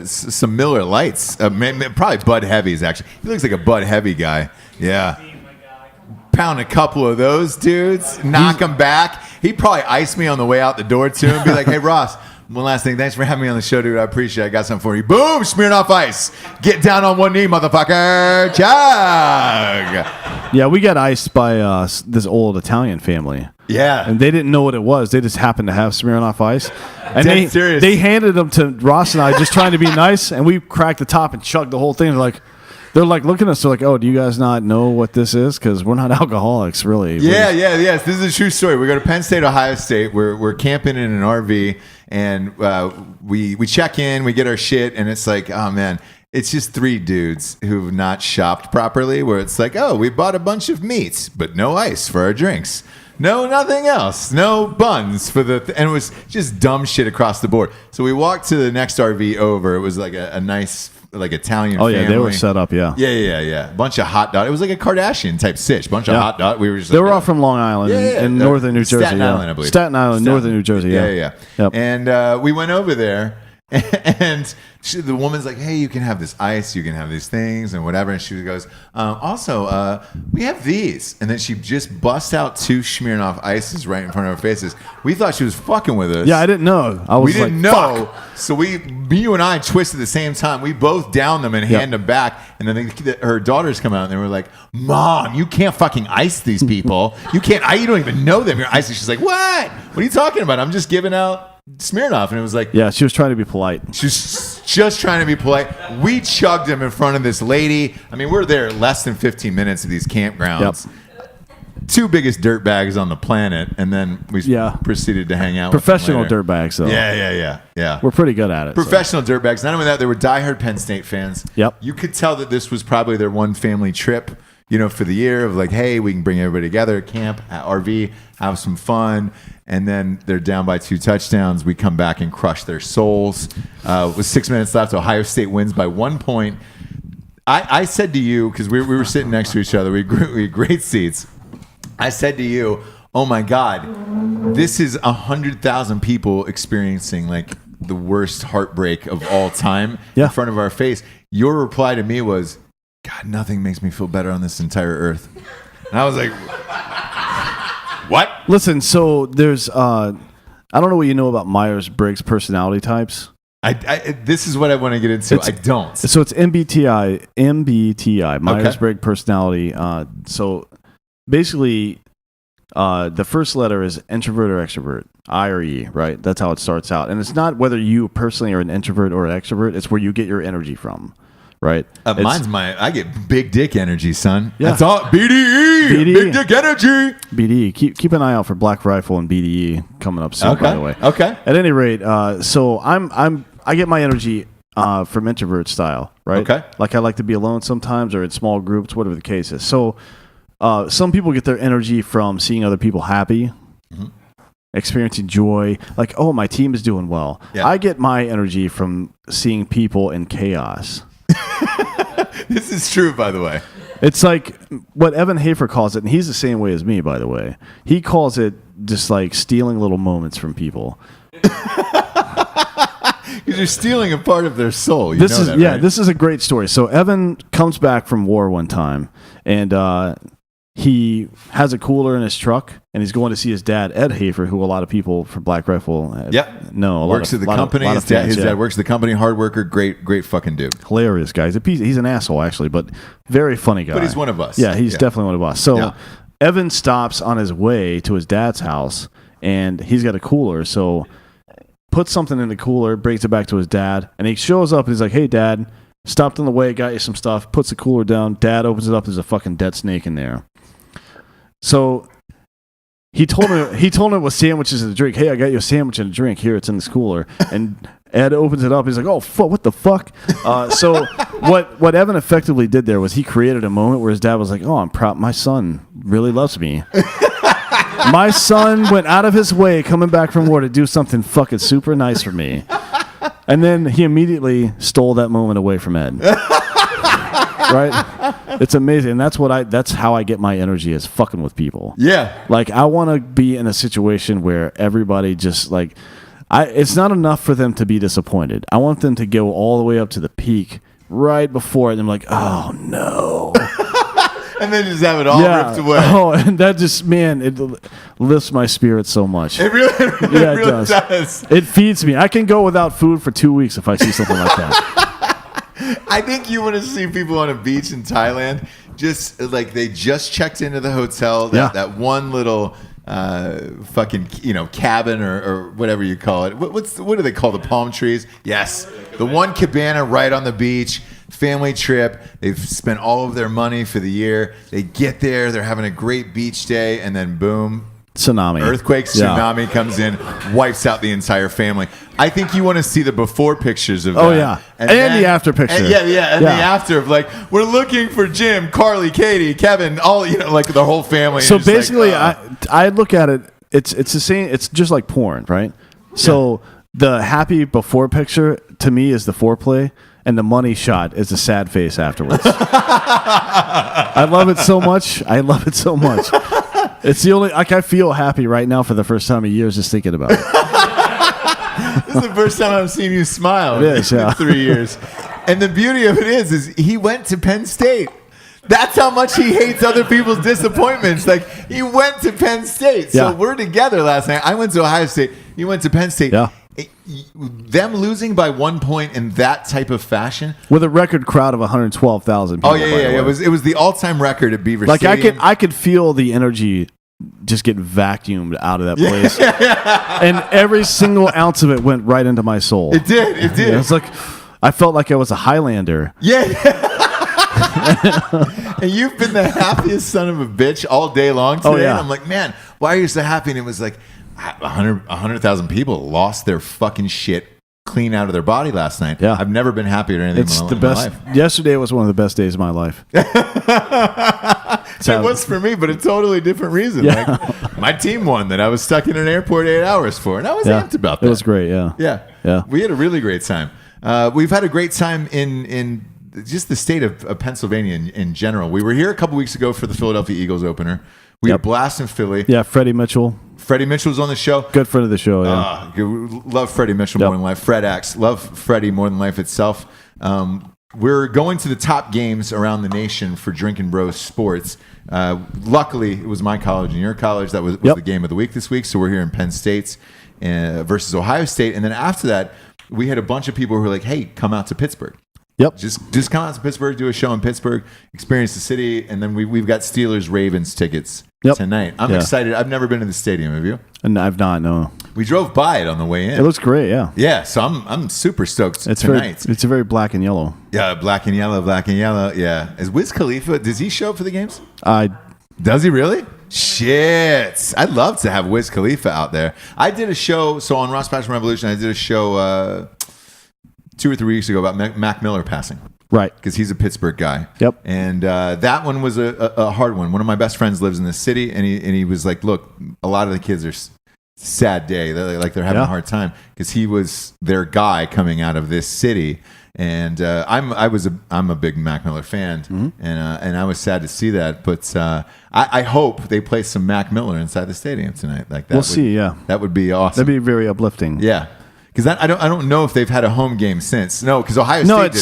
some Miller Lights. Probably Bud Heavies, actually. He looks like a Bud Heavy guy. Yeah. Pound a couple of those dudes, knock them back. He'd probably ice me on the way out the door, too, and be like, hey, Ross, one last thing. Thanks for having me on the show, dude. I appreciate it. I got something for you. Boom! Smearing off ice. Get down on one knee, motherfucker. Chug! Yeah, we got iced by this old Italian family. Yeah. And they didn't know what it was. They just happened to have smearing off ice. And Dead serious. They handed them to Ross and I just trying to be nice, and we cracked the top and chugged the whole thing. They're like looking at us. They're like, "Oh, do you guys not know what this is? Because we're not alcoholics, really." Yes. This is a true story. We go to Penn State, Ohio State. We're camping in an RV, and we check in. We get our shit, and it's like, oh man, it's just three dudes who've not shopped properly. Where it's like, oh, we bought a bunch of meats, but no ice for our drinks. No, nothing else. No buns for and it was just dumb shit across the board. So we walked to the next RV over. It was like a nice, like, Italian family. Yeah, they were set up, yeah. Yeah. Bunch of hot dot. It was like a Kardashian type sitch. Bunch of hot dot. We were just they were all from Long Island in northern New Jersey. Staten Island, I believe. Staten Island, northern New Jersey, yeah. Yep. And we went over there, and the woman's like, hey, you can have this ice, you can have these things, and whatever. And she goes, also, we have these. And then she just busts out two Smirnoff ices right in front of our faces. We thought she was fucking with us. Yeah, I didn't know. We didn't know. Fuck. So you and I twisted at the same time. We both downed them and hand them back. And then her daughters come out and they were like, Mom, you can't fucking ice these people. You don't even know them. You're icing. She's like, what? What are you talking about? I'm just giving out Smirnoff. And it was like, yeah, she was trying to be polite. She's just trying to be polite. We chugged him in front of this lady. I mean, we're there less than 15 minutes of these campgrounds. Yep. Two biggest dirt bags on the planet, and then we proceeded to hang out professional with them dirt bags, though. Yeah. We're pretty good at it. Professional dirt bags. Not only that, they were diehard Penn State fans. Yep. You could tell that this was probably their one family trip, for the year of like, hey, we can bring everybody together, camp, RV, have some fun. And then they're down by 2 touchdowns. We come back and crush their souls. With 6 minutes left, Ohio State wins by 1 point. I said to you, because we were sitting next to each other, we had great seats. I said to you, oh my God, this is 100,000 people experiencing like the worst heartbreak of all time Yeah. in front of our face. Your reply to me was, God, nothing makes me feel better on this entire earth. And I was like, what? Listen, so there's I don't know what you know about Myers-Briggs personality types. This is what I want to get into. I don't. So it's MBTI, Myers-Briggs personality. So basically, the first letter is introvert or extrovert, I or E, right? That's how it starts out. And it's not whether you personally are an introvert or an extrovert. It's where you get your energy from, right? I get big dick energy, son. Yeah. That's all. BDE, big dick energy. BDE. Keep an eye out for Black Rifle and BDE coming up soon, by the way. Okay. At any rate, so I get my energy from introvert style, right? Okay. Like I like to be alone sometimes or in small groups, whatever the case is. So some people get their energy from seeing other people happy, experiencing joy. Like, oh, my team is doing well. Yeah. I get my energy from seeing people in chaos. This is true, by the way. It's like what Evan Hafer calls it, and he's the same way as me, by the way. He calls it just like stealing little moments from people. Because you're stealing a part of their soul. This is a great story. So Evan comes back from war one time, and he has a cooler in his truck, and he's going to see his dad, Ed Hafer, who a lot of people from Black Rifle works at the company. His dad works at the company, hard worker, great fucking dude. Hilarious guy. He's an asshole, actually, but very funny guy. But he's one of us. Yeah, he's definitely one of us. So Evan stops on his way to his dad's house, and he's got a cooler, so puts something in the cooler, brings it back to his dad, and he shows up and he's like, hey, Dad, stopped on the way, got you some stuff, puts the cooler down. Dad opens it up, there's a fucking dead snake in there. So he told him it was sandwiches and a drink. Hey, I got you a sandwich and a drink. Here, it's in this cooler. And Ed opens it up. He's like, oh, what the fuck? So what Evan effectively did there was he created a moment where his dad was like, oh, I'm proud. My son really loves me. My son went out of his way coming back from war to do something fucking super nice for me. And then he immediately stole that moment away from Ed. Right? It's amazing. And that's how I get my energy, is fucking with people. Yeah. Like, I want to be in a situation where everybody just like, it's not enough for them to be disappointed. I want them to go all the way up to the peak right before it, and I'm like, oh no. And then just have it all ripped away. Oh, and that just, man, it lifts my spirit so much. It really does. It feeds me. I can go without food for 2 weeks if I see something like that. I think you want to see people on a beach in Thailand, just like they just checked into the hotel, that one little fucking cabin or whatever you call it. What do they call the palm trees? Yes, the one cabana right on the beach. Family trip. They've spent all of their money for the year. They get there. They're having a great beach day, and then boom, tsunami, earthquake, tsunami comes in, wipes out the entire family. I think you want to see the before pictures of that. Oh yeah, and the after picture. And the after of like, we're looking for Jim, Carly, Katie, Kevin, all like the whole family. So basically, I look at it. It's the same. It's just like porn, right? So the happy before picture to me is the foreplay. And the money shot is a sad face afterwards. I love it so much. It's the only, like, I feel happy right now for the first time in years just thinking about it. This is the first time I've seen you smile in 3 years. And the beauty of it is he went to Penn State. That's how much he hates other people's disappointments. Like, he went to Penn State. So we're together last night. I went to Ohio State. You went to Penn State. Yeah. Them losing by 1 point in that type of fashion, with a record crowd of 112,000 people. Oh yeah. It was the all-time record at Beaver Stadium. I could feel the energy just get vacuumed out of that place, and every single ounce of it went right into my soul. It did. Yeah, it's like I felt like I was a Highlander. Yeah. And you've been the happiest son of a bitch all day long today. Oh, yeah. And I'm like, man, why are you so happy? And it was like 100,000 people lost their fucking shit clean out of their body last night. Yeah. I've never been happier than anything in my life. Yesterday was one of the best days of my life. It was for me, but a totally different reason. Yeah. Like, my team won that I was stuck in an airport 8 hours for, and I was amped about that. It was great, yeah. Yeah. We had a really great time. We've had a great time in just the state of Pennsylvania in general. We were here a couple weeks ago for the Philadelphia Eagles opener. We had a blast in Philly. Yeah, Freddie Mitchell. Freddie Mitchell's on the show. Good friend of the show. Yeah. Love Freddie Mitchell more than life. Fred X. Love Freddie more than life itself. We're going to the top games around the nation for Drinking Bros Sports. Luckily, it was my college and your college. That was the game of the week this week. So we're here in Penn State versus Ohio State. And then after that, we had a bunch of people who were like, hey, come out to Pittsburgh. Yep. Just come out to Pittsburgh, do a show in Pittsburgh, experience the city, and then we've got Steelers-Ravens tickets tonight. I'm excited. I've never been to the stadium. Have you? And I've not, no. We drove by it on the way in. It looks great, yeah. Yeah, so I'm super stoked tonight. It's a very black and yellow. Yeah, black and yellow. Yeah. Is Wiz Khalifa, does he show up for the games? Does he really? Shit. I'd love to have Wiz Khalifa out there. I did a show, so on Ross Passion Revolution, I did a show 2 or 3 weeks ago about Mac Miller passing. Right. Because he's a Pittsburgh guy. Yep. And that one was a hard one. One of my best friends lives in this city, and he was like, look, a lot of the kids are sad day. They're having a hard time because he was their guy coming out of this city. And I'm a big Mac Miller fan, and I was sad to see that. But I hope they play some Mac Miller inside the stadium tonight. Like that. We'll see. Yeah, that would be awesome. That'd be very uplifting. Yeah. Because I don't know if they've had a home game since. No, because Ohio State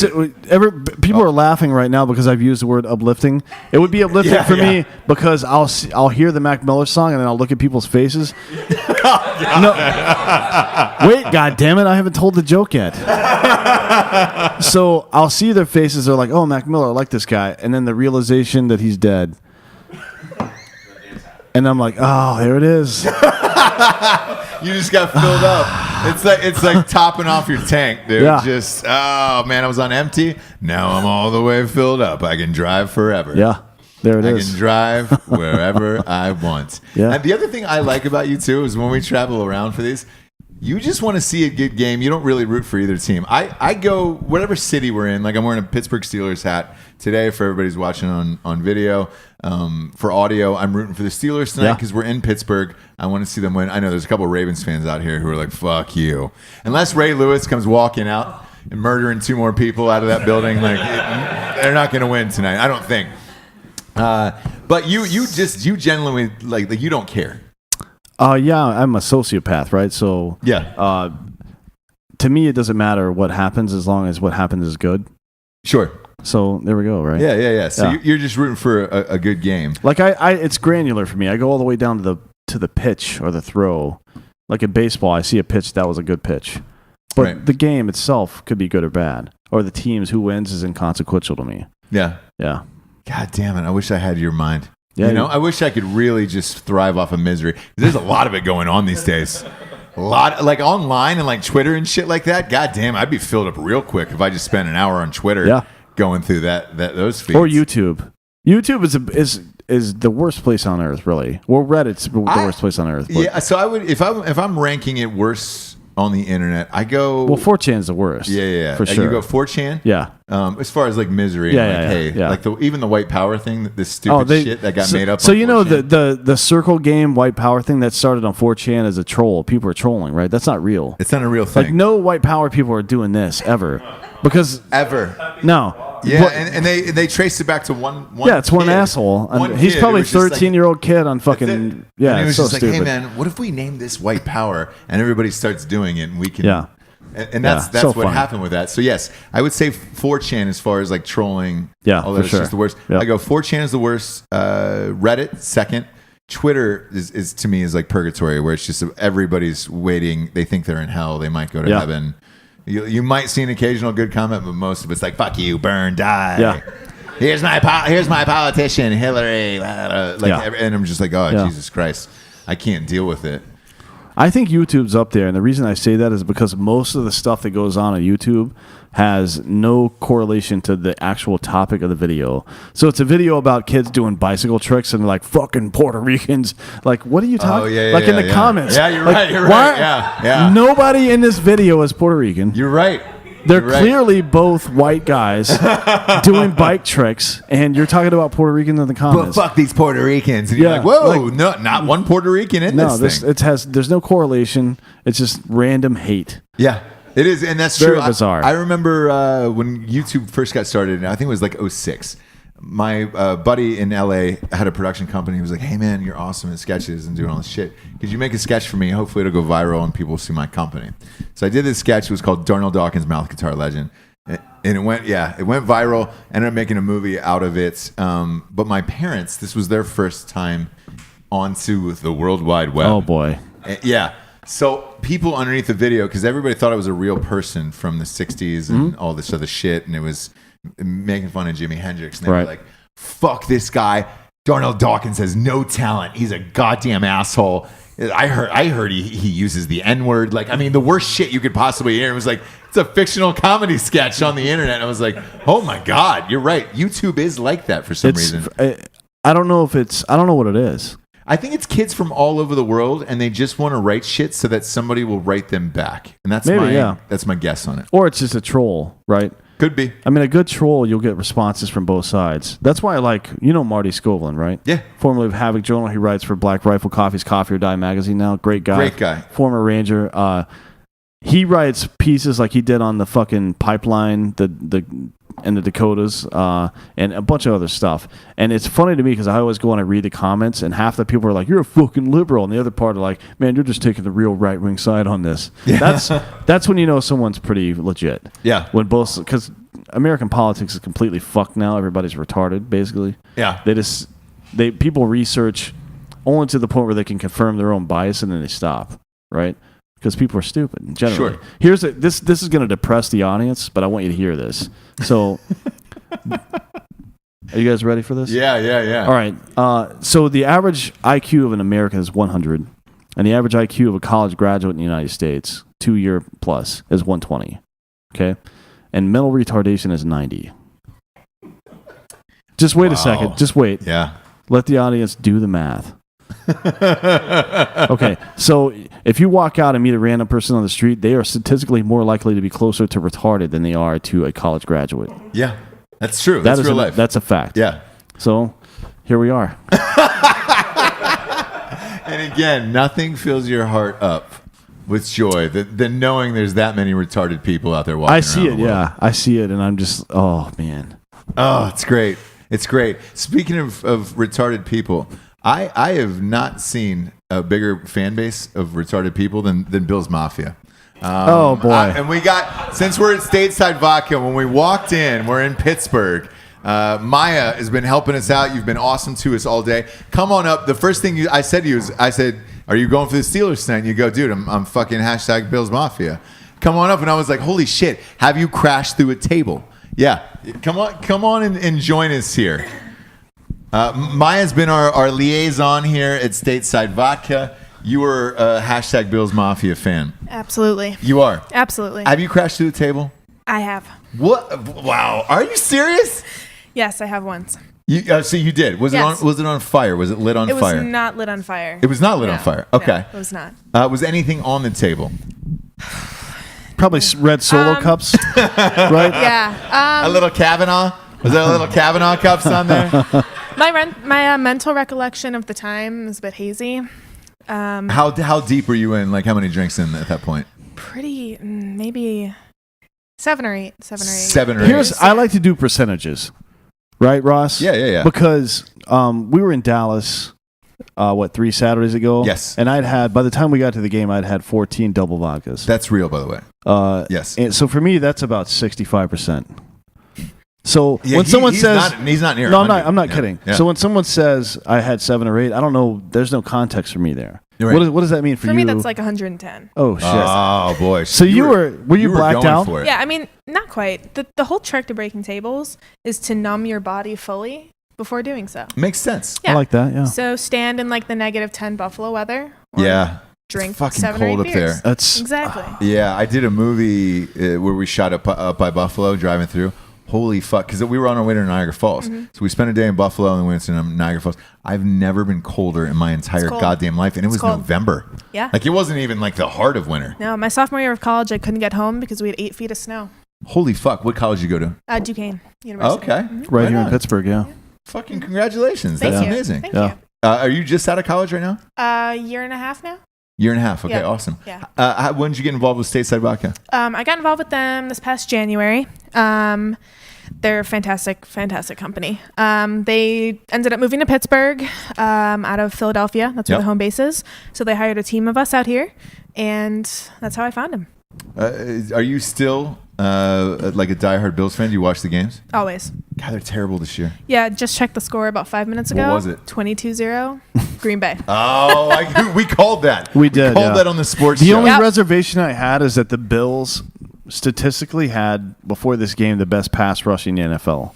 people are laughing right now because I've used the word uplifting. It would be uplifting for me because I'll hear the Mac Miller song and then I'll look at people's faces. No, wait, God damn it! I haven't told the joke yet. So I'll see their faces. They're like, "Oh, Mac Miller, I like this guy," and then the realization that he's dead, and I'm like, "Oh, there it is." You just got filled up. It's like topping off your tank, dude. Yeah. Just I was on empty. Now I'm all the way filled up. I can drive forever. Yeah. There it is. I can drive wherever I want. Yeah. And the other thing I like about you too is when we travel around for these, you just want to see a good game. You don't really root for either team. I go whatever city we're in. Like I'm wearing a Pittsburgh Steelers hat today for everybody's watching on video. For audio, I'm rooting for the Steelers tonight because we're in Pittsburgh. I want to see them win. I know there's a couple of Ravens fans out here who are like, fuck you. Unless Ray Lewis comes walking out and murdering 2 more people out of that building, they're not going to win tonight. I don't think. But you genuinely like you don't care. Yeah, I'm a sociopath, right? So yeah. To me, it doesn't matter what happens as long as what happens is good. Sure. So there we go, right? Yeah. So you're just rooting for a good game. Like it's granular for me. I go all the way down to the pitch or the throw. Like in baseball, I see a pitch that was a good pitch, but the game itself could be good or bad, or the teams who wins is inconsequential to me. Yeah. God damn it! I wish I had your mind. Yeah, I wish I could really just thrive off of misery. There's a lot of it going on these days. A lot, like online and like Twitter and shit like that. God damn, I'd be filled up real quick if I just spent an hour on Twitter going through those feeds. Or YouTube. YouTube is the worst place on earth, really. Well, Reddit's the worst place on earth. Yeah, so I would if I'm ranking it worse on the internet, I go. Well, 4chan's the worst. Yeah, for sure. You go 4chan. Yeah. As far as like misery, like even the white power thing, this stupid shit that got made up. So on 4chan. the circle game white power thing that started on 4chan as a troll. People are trolling, right? That's not real. It's not a real thing. Like no white power people are doing this ever, because no. Yeah, and they traced it back to one. Yeah, it's one asshole. And he's probably a 13-year-old kid on fucking. Yeah, and he was so just like, stupid. "Hey man, what if we name this white power and everybody starts doing it and we can?" Yeah. And that's so what funny. happened with that. So yes, I would say 4chan as far as like trolling. Yeah, all that for is sure. just the worst. Yep. I go 4chan is the worst. Reddit second. Twitter is to me is like purgatory, where it's just everybody's waiting. They think they're in hell. They might go to heaven. You might see an occasional good comment, but most of it's like "fuck you, burn, die." Yeah. Here's my politician, Hillary. And I'm just like, oh Jesus Christ, I can't deal with it. I think YouTube's up there, and the reason I say that is because most of the stuff that goes on YouTube has no correlation to the actual topic of the video. So it's a video about kids doing bicycle tricks, and they're like, fucking Puerto Ricans. Like, what are you talking? In the comments. Yeah, you're right. You're right. Yeah. Nobody in this video is Puerto Rican. You're right. They're clearly both white guys doing bike tricks, and you're talking about Puerto Ricans in the comments. But fuck these Puerto Ricans. And you're like, whoa, no, not one Puerto Rican in this thing. There's no correlation. It's just random hate. Yeah, it is, and that's Very true. bizarre. I remember when YouTube first got started, and I think it was like 06. my buddy in LA had a production company. He was like, "Hey man, you're awesome at sketches and doing all this shit. Could you make a sketch for me? Hopefully it'll go viral and people will see my company." So I did this sketch. It was called Darnell Dawkins' Mouth Guitar Legend. And it went viral. Ended up making a movie out of it. But my parents, this was their first time onto the World Wide Web. Oh boy. Yeah. So people underneath the video, because everybody thought I was a real person from the 60s and all this other shit, and it was making fun of Jimi Hendrix. And they were like, fuck this guy. Darnell Dawkins has no talent. He's a goddamn asshole. I heard he uses the N-word. Like, I mean, the worst shit you could possibly hear. It was like, it's a fictional comedy sketch on the internet. And I was like, oh my God, you're right. YouTube is like that for some reason. I don't know what it is. I think it's kids from all over the world, and they just want to write shit so that somebody will write them back. And that's that's my guess on it. Or it's just a troll, right? Could be. I mean, a good troll, you'll get responses from both sides. That's why I like, Marty Skovlin, right? Yeah. Formerly of Havoc Journal. He writes for Black Rifle Coffee's Coffee or Die magazine now. Great guy. Great guy. Former Ranger. He writes pieces like he did on the fucking pipeline, and the Dakotas, and a bunch of other stuff. And it's funny to me because I always go on and read the comments, and half the people are like, "You're a fucking liberal," and the other part are like, "Man, you're just taking the real right wing side on this." Yeah. That's when you know someone's pretty legit. Yeah. When because American politics is completely fucked now. Everybody's retarded, basically. Yeah. People research only to the point where they can confirm their own bias, and then they stop. Right. Because people are stupid generally. Sure. This is going to depress the audience, but I want you to hear this. So, are you guys ready for this? Yeah. All right. So the average IQ of an American is 100, and the average IQ of a college graduate in the United States, 2-year plus, is 120. Okay, and mental retardation is 90. Just wait a second. Just wait. Yeah. Let the audience do the math. Okay, so if you walk out and meet a random person on the street, they are statistically more likely to be closer to retarded than they are to a college graduate. Yeah, that's true. That's real life. That's a fact. Yeah. So here we are. And again, nothing fills your heart up with joy than knowing there's that many retarded people out there walking around. I see it. Yeah, I see it, and I'm just, oh man. Oh, it's great. It's great. Speaking of retarded people. I have not seen a bigger fan base of retarded people than Bill's Mafia. Oh, boy. And we got, since we're at Stateside Vodka, when we walked in, we're in Pittsburgh. Maya has been helping us out. You've been awesome to us all day. Come on up. The first thing I said to you is, I said, are you going for the Steelers tonight? And you go, dude, I'm fucking # Bill's Mafia. Come on up. And I was like, holy shit, have you crashed through a table? Yeah. Come on and join us here. Maya's been our liaison here at Stateside Vodka. You were a # Bill's Mafia fan. Absolutely. You are? Absolutely. Have you crashed through the table? I have. What? Wow. Are you serious? Yes, I have once. So you did. Was it on fire? Was it lit on fire? It was not lit on fire. It was not lit on fire. Okay. No, it was not. Was anything on the table? Probably red Solo cups, right? Yeah. A little Kavanaugh? Was there a little Kavanaugh cups on there? My mental recollection of the time is a bit hazy. How deep were you in? Like, how many drinks in at that point? Pretty, maybe 7 or 8. 7 or 8. 7 or 8. I like to do percentages, right, Ross? Yeah. Because we were in Dallas, 3 Saturdays ago? Yes. And by the time we got to the game, I'd had 14 double vodkas. That's real, by the way. Yes. And so for me, that's about 65%. So when someone says he's not near. No, I'm not kidding. Yeah. So when someone says I had 7 or 8, I don't know. There's no context for me there. Right. What does that mean for you? For me, that's like 110. Oh shit! Oh boy! So were you blacked out? Yeah, I mean, not quite. The whole trick to breaking tables is to numb your body fully before doing so. Makes sense. Yeah. I like that. Yeah. So stand in like the -10 Buffalo weather. Yeah. Drink it's fucking 7 cold or 8 up beers. there. That's exactly. Yeah, I did a movie where we shot up by Buffalo, driving through. Holy fuck! Because we were on our way to Niagara Falls, so we spent a day in Buffalo and then we went to Niagara Falls. I've never been colder in my entire goddamn life, and it was November. Yeah, like it wasn't even like the heart of winter. No, my sophomore year of college, I couldn't get home because we had 8 feet of snow. Holy fuck! What college did you go to? Duquesne University. Okay, right here in Pittsburgh. Yeah. Fucking congratulations! Thank That's you. amazing. Thank you. Are you just out of college right now? Year and a half now. Year and a half. Okay, yeah. awesome. Yeah. When did you get involved with Stateside Vodka? I got involved with them this past January. They're a fantastic company. They ended up moving to Pittsburgh out of Philadelphia. That's where the home base is. So they hired a team of us out here, and that's how I found them. Are you still like a diehard Bills fan? Do you watch the games? Always. God, they're terrible this year. Yeah, just checked the score about 5 minutes ago. What was it? 22-0, Green Bay. Oh, we called that. We did. We called that on the sports The show. only reservation I had is that the Bills statistically had, before this game, the best pass rush in the NFL.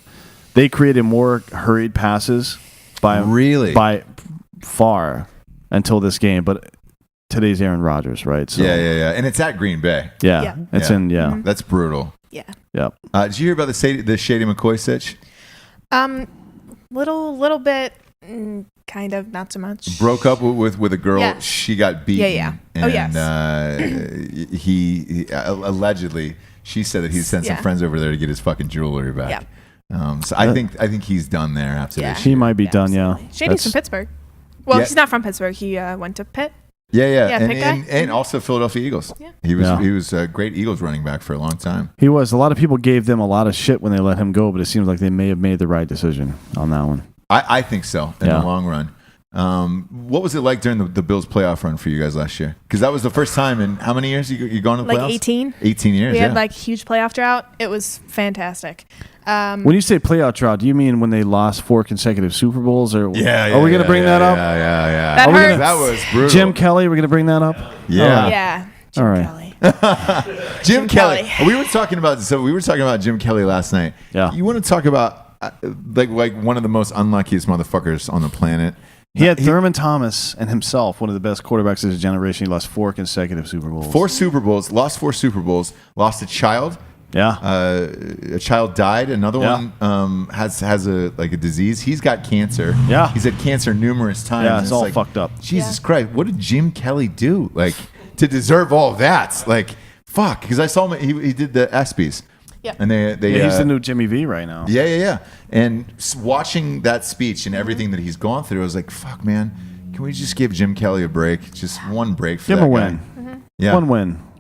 They created more hurried passes by far until this game, but today's Aaron Rodgers, right? So, yeah. And it's at Green Bay. Yeah. It's in, That's brutal. Yeah. Yep. Did you hear about the Shady McCoy sitch? Little bit, kind of, not so much. Broke up with a girl. Yeah. She got beaten. Yeah. And he allegedly, she said that he sent some friends over there to get his fucking jewelry back. Yeah. So I think he's done there after this. He might be done, Shady's from Pittsburgh. Well, he's not from Pittsburgh. He went to Pitt. Yeah. Pitt guy. And also Philadelphia Eagles. Yeah. He was a great Eagles running back for a long time. He was. A lot of people gave them a lot of shit when they let him go, but it seems like they may have made the right decision on that one. I think so in the long run. What was it like during the Bills playoff run for you guys last year? Because that was the first time in how many years you gone to the playoffs? Like 18. 18 years, We had huge playoff drought. It was fantastic. When you say playoff drought, do you mean when they lost 4 consecutive Super Bowls? Or are we going to bring that up? Yeah. That hurts. That was brutal. Jim Kelly, we're going to bring that up? Yeah. Yeah. Jim All right. Kelly. Jim Kelly. We were talking about Jim Kelly last night. Yeah. You want to talk about like one of the most unluckiest motherfuckers on the planet? He had Thurman Thomas and himself, one of the best quarterbacks of his generation. He lost 4 consecutive Super Bowls. 4 Super Bowls, lost 4 Super Bowls, lost a child. Yeah. A child died. Another one has a disease. He's got cancer. Yeah. He's had cancer numerous times. Yeah, it's all fucked up. Jesus Christ, what did Jim Kelly do to deserve all that? Fuck. Because I saw him. He did the ESPYs. Yeah. And they he's the new Jimmy V right now. Yeah. And watching that speech and everything that he's gone through, I was like, fuck, man. Can we just give Jim Kelly a break? Just one break for Give that him a guy. win. Mm-hmm. Yeah.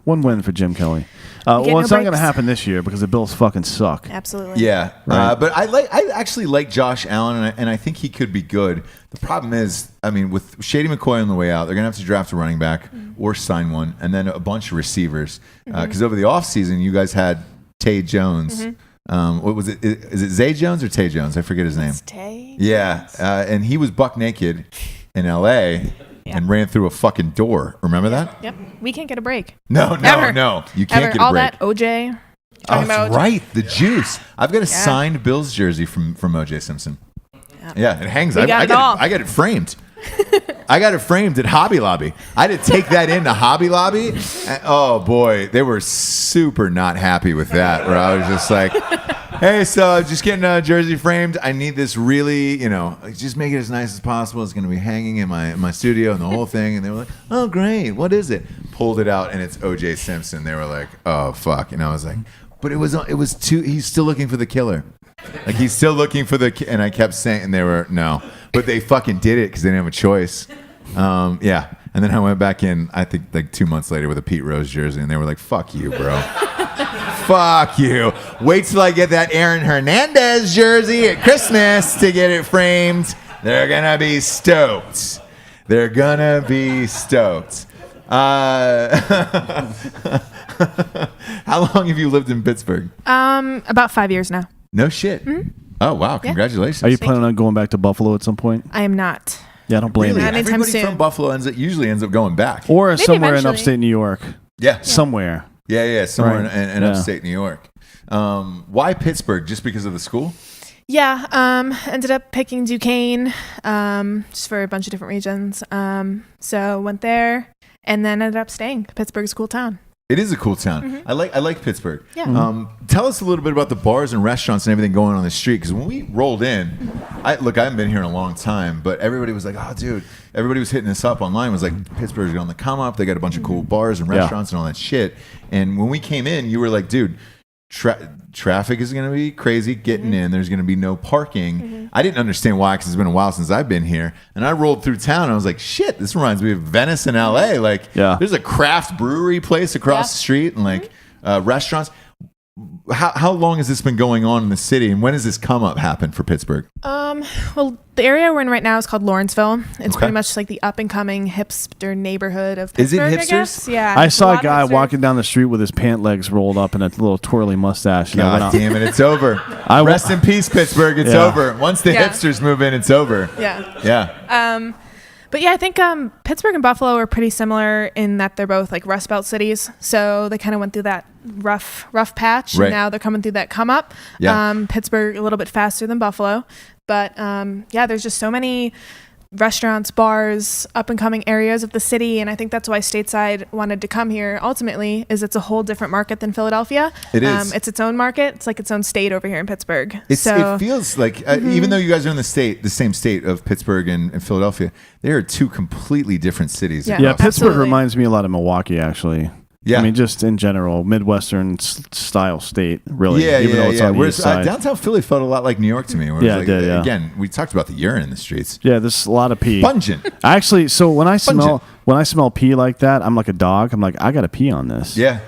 One win for Jim Kelly. Well, it's not going to happen this year because the Bills fucking suck. Absolutely. Yeah, Right. But I actually like Josh Allen, and I think he could be good. The problem is, I mean, with Shady McCoy on the way out, they're going to have to draft a running back or sign one, and then a bunch of receivers. Because over the offseason, you guys had Tay Jones. What was it? Is it Zay Jones or Tay Jones? I forget his name. It's Tay. Yeah, and he was buck naked in L.A. and ran through a fucking door. Remember that? Yep. We can't get a break. No. You can't Ever. get a All break. that OJ. Oh, about that's OJ. right. The juice. I've got a signed Bills jersey from O.J. Simpson. Yeah, it hangs. We got it all. I got it framed. I got it framed at Hobby Lobby. I had to take that into Hobby Lobby. And, oh, boy. They were super not happy with that, where I was just like, hey, so just getting a jersey framed. I need this really, just make it as nice as possible. It's going to be hanging in my studio and the whole thing. And they were like, oh, great. What is it? Pulled it out, and it's O.J. Simpson. They were like, oh, fuck. And I was like, but it was too, he's still looking for the killer. He's still looking for and I kept saying, and they were, no. But they fucking did it because they didn't have a choice. Yeah. And then I went back in, I think 2 months later with a Pete Rose jersey, and they were like, fuck you, bro. Fuck you. Wait till I get that Aaron Hernandez jersey at Christmas to get it framed. They're going to be stoked. How long have you lived in Pittsburgh? About 5 years now. No shit. Oh, wow. Congratulations. Are you planning on going back to Buffalo at some point? I am not. Yeah, I don't blame Really? you. Anytime Everybody soon. from Buffalo usually ends up going back. Or somewhere in eventually. upstate New York. Yeah. Somewhere. Yeah. Somewhere Right. in Yeah. upstate New York. Why Pittsburgh? Just because of the school? Yeah. Ended up picking Duquesne, just for a bunch of different reasons. So went there and then ended up staying. Pittsburgh's a cool town. It is a cool town. I like Pittsburgh. Yeah. Tell us a little bit about the bars and restaurants and everything going on the street. Because when we rolled in, I haven't been here in a long time, but everybody was like, "Oh, dude!" Everybody was hitting us up online. Was like, "Pittsburgh's on the come up. They got a bunch of cool bars and restaurants and all that shit." And when we came in, you were like, "Dude, traffic is going to be crazy getting in. There's going to be no parking." I didn't understand why, because it's been a while since I've been here. And I rolled through town and I was like, shit, this reminds me of Venice and LA. There's a craft brewery place across the street and restaurants. how long has this been going on in the city, and when does this come up happen for Pittsburgh? Well, the area we're in right now is called Lawrenceville. It's pretty much like the up and coming hipster neighborhood of Pittsburgh. Is it hipsters? I guess. Yeah. I saw a guy hipsters. walking down the street with his pant legs rolled up and a little twirly mustache. And I went God out. damn it, it's over. Rest in peace, Pittsburgh. It's over. Once the hipsters move in, it's over. Yeah. Yeah. But yeah, I think Pittsburgh and Buffalo are pretty similar in that they're both like Rust Belt cities. So they kind of went through that rough patch. Right. And now they're coming through that come up. Yeah. Pittsburgh a little bit faster than Buffalo. But yeah, there's just so many restaurants, bars, up and coming areas of the city. And I think that's why Stateside wanted to come here ultimately, is it's a whole different market than Philadelphia. It is. It's its own market. It's like its own state over here in Pittsburgh. It feels like, even though you guys are in the same state of Pittsburgh and Philadelphia, they are two completely different cities. Yeah. Yeah, Pittsburgh Absolutely. reminds me a lot of Milwaukee, actually. Yeah. I mean, just in general, Midwestern style state, really. Yeah, even though it's on the Whereas east side. downtown Philly felt a lot like New York to me. Where Yeah, it was it like, did, yeah. Again, we talked about the urine in the streets. Yeah, there's a lot of pee. Pungent. Actually, so when I Pungent. smell pee like that, I'm like a dog. I'm like, I gotta pee on this. Yeah.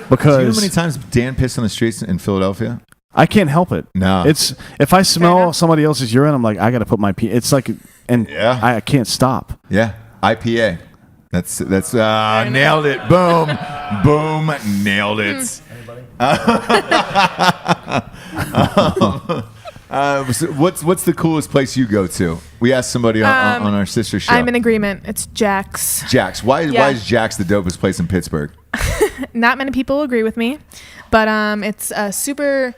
Because Do you know how many times Dan pissed on the streets in Philadelphia? I can't help it. No. It's if I smell enough. somebody else's urine, I'm like, I gotta put my pee. It's like, and Yeah. I can't stop. Yeah. IPA. That's nailed it. Boom. Boom. Nailed it. So what's the coolest place you go to? We asked somebody on our sister show. I'm in agreement. It's Jack's. Jack's. Why is Jack's the dopest place in Pittsburgh? Not many people agree with me, but it's a super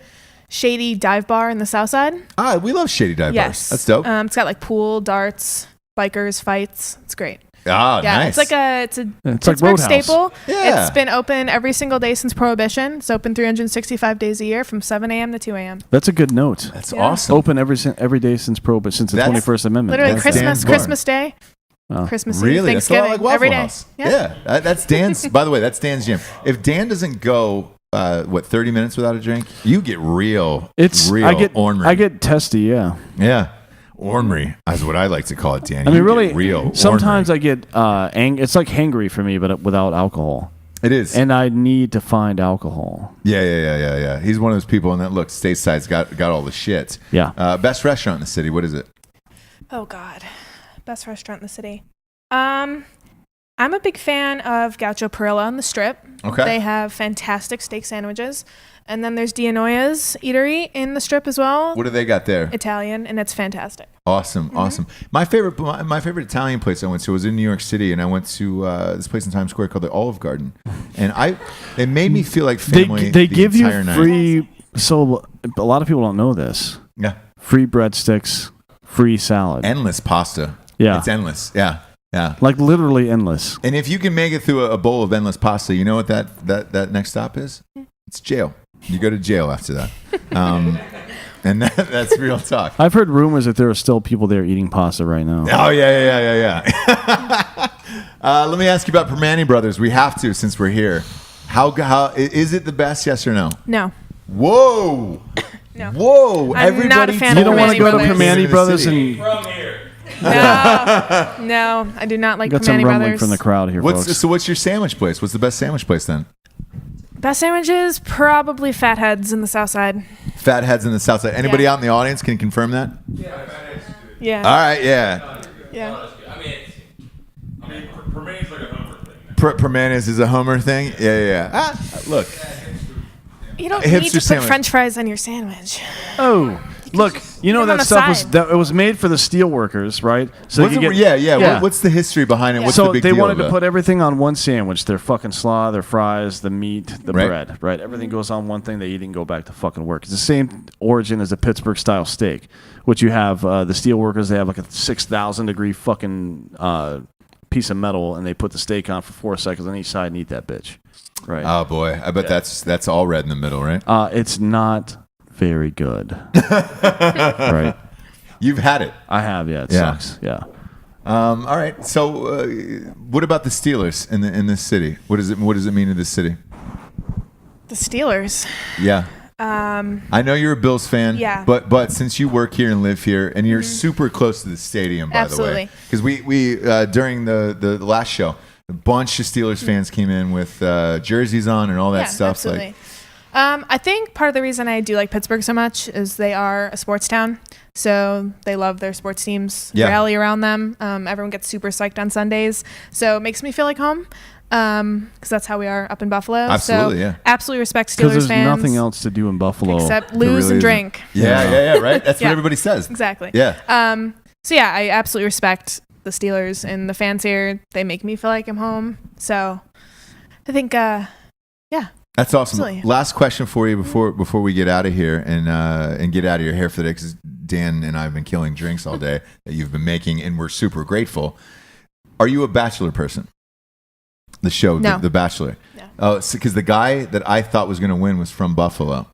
shady dive bar in the South Side. We love shady dive Yes, bars. That's dope. It's got like pool, darts, bikers, fights. It's great. Yeah, Nice. It's a like Pittsburgh Roadhouse. staple. Yeah. It's been open every single day since Prohibition. It's open 365 days a year from 7 a.m. to 2 a.m. That's a good note. That's Yeah. awesome. Open every day since since the That's 21st Amendment. Literally That's Dan's Christmas bar. Day, Oh. Christmas Eve, Really? That's a lot Thanksgiving, like Waffle every day. House. Yeah. That's Dan's. By the way, that's Dan's gym. If Dan doesn't go, 30 minutes without a drink, you get real. Ornery. I get testy. Yeah. Yeah. Ornery is what I like to call it, Dan. I mean, You really, get real. sometimes ornery. I get it's like hangry for me, but without alcohol. It is. And I need to find alcohol. Yeah. He's one of those people, and that look, Stateside's got all the shit. Yeah. Best restaurant in the city. What is it? Oh God, best restaurant in the city. I'm a big fan of Gaucho Perilla on the Strip. Okay. They have fantastic steak sandwiches, and then there's Dianoia's Eatery in the Strip as well. What do they got there? Italian, and it's fantastic. Awesome. My favorite Italian place I went to was in New York City, and I went to this place in Times Square called the Olive Garden, and it made me feel like family. They the give you entire night. free. So a lot of people don't know this. Yeah. Free breadsticks, free salad. Endless pasta. Yeah. It's endless. Yeah. Like literally endless. And if you can make it through a bowl of endless pasta, you know what that next stop is? It's jail. You go to jail after that. And that's real talk. I've heard rumors that there are still people there eating pasta right now. Oh, yeah. Let me ask you about Permane Brothers. We have to, since we're here. How is it the best, yes or no? No. Whoa. No. Whoa. I'm not a fan You of don't want to Permane go to Brothers. Permane Brothers and No, I do not like got some Permane rumbling Brothers. from the crowd here, folks. So what's your sandwich place? What's the best sandwich place then? Best sandwiches, probably Fatheads in the South Side. Fatheads in the South Side. Anybody out in the audience can confirm that? Yeah. All right, yeah. Yeah. I mean, Permane's like a Homer thing. Permane is a Homer thing? Yeah. Look. You don't Hipster need to put sandwich. French fries on your sandwich. Oh, look, you know them on that the stuff side. it was made for the steel workers, right? So What's you the- get, yeah. What's the history behind it? What's so the big they deal wanted of to it? put everything on one sandwich: their fucking slaw, their fries, the meat, the Right. bread. Right? Everything goes on one thing. They eat and go back to fucking work. It's the same origin as a Pittsburgh style steak, which you have the steel workers. They have like a 6,000 degree fucking piece of metal, and they put the steak on for 4 seconds on each side and eat that bitch. Right? Oh boy, I bet that's all red in the middle, right? It's not very good. Right? You've had it. I have. Yeah. It Yeah. sucks. Yeah. All right. So, what about the Steelers in this city? What does it mean to this city? The Steelers. Yeah. I know you're a Bills fan. Yeah. But since you work here and live here, and you're super close to the stadium, by the way, Absolutely. because we during the last show, a bunch of Steelers fans came in with jerseys on and all that stuff. Absolutely. I think part of the reason I do like Pittsburgh so much is they are a sports town. So they love their sports teams, rally around them. Everyone gets super psyched on Sundays. So it makes me feel like home because that's how we are up in Buffalo. Absolutely, so yeah. Absolutely respect Steelers Because there's fans. nothing else to do in Buffalo. Except lose and drink. Yeah, right? That's Yeah. what everybody says. Exactly. Yeah. So yeah, I absolutely respect the Steelers and the fans here. They make me feel like I'm home. So I think, yeah. That's awesome. Absolutely. Last question for you before we get out of here and get out of your hair for the day, because Dan and I have been killing drinks all day that you've been making, and we're super grateful. Are you a Bachelor person? The show, No. the Bachelor. No. Oh, because the guy that I thought was going to win was from Buffalo,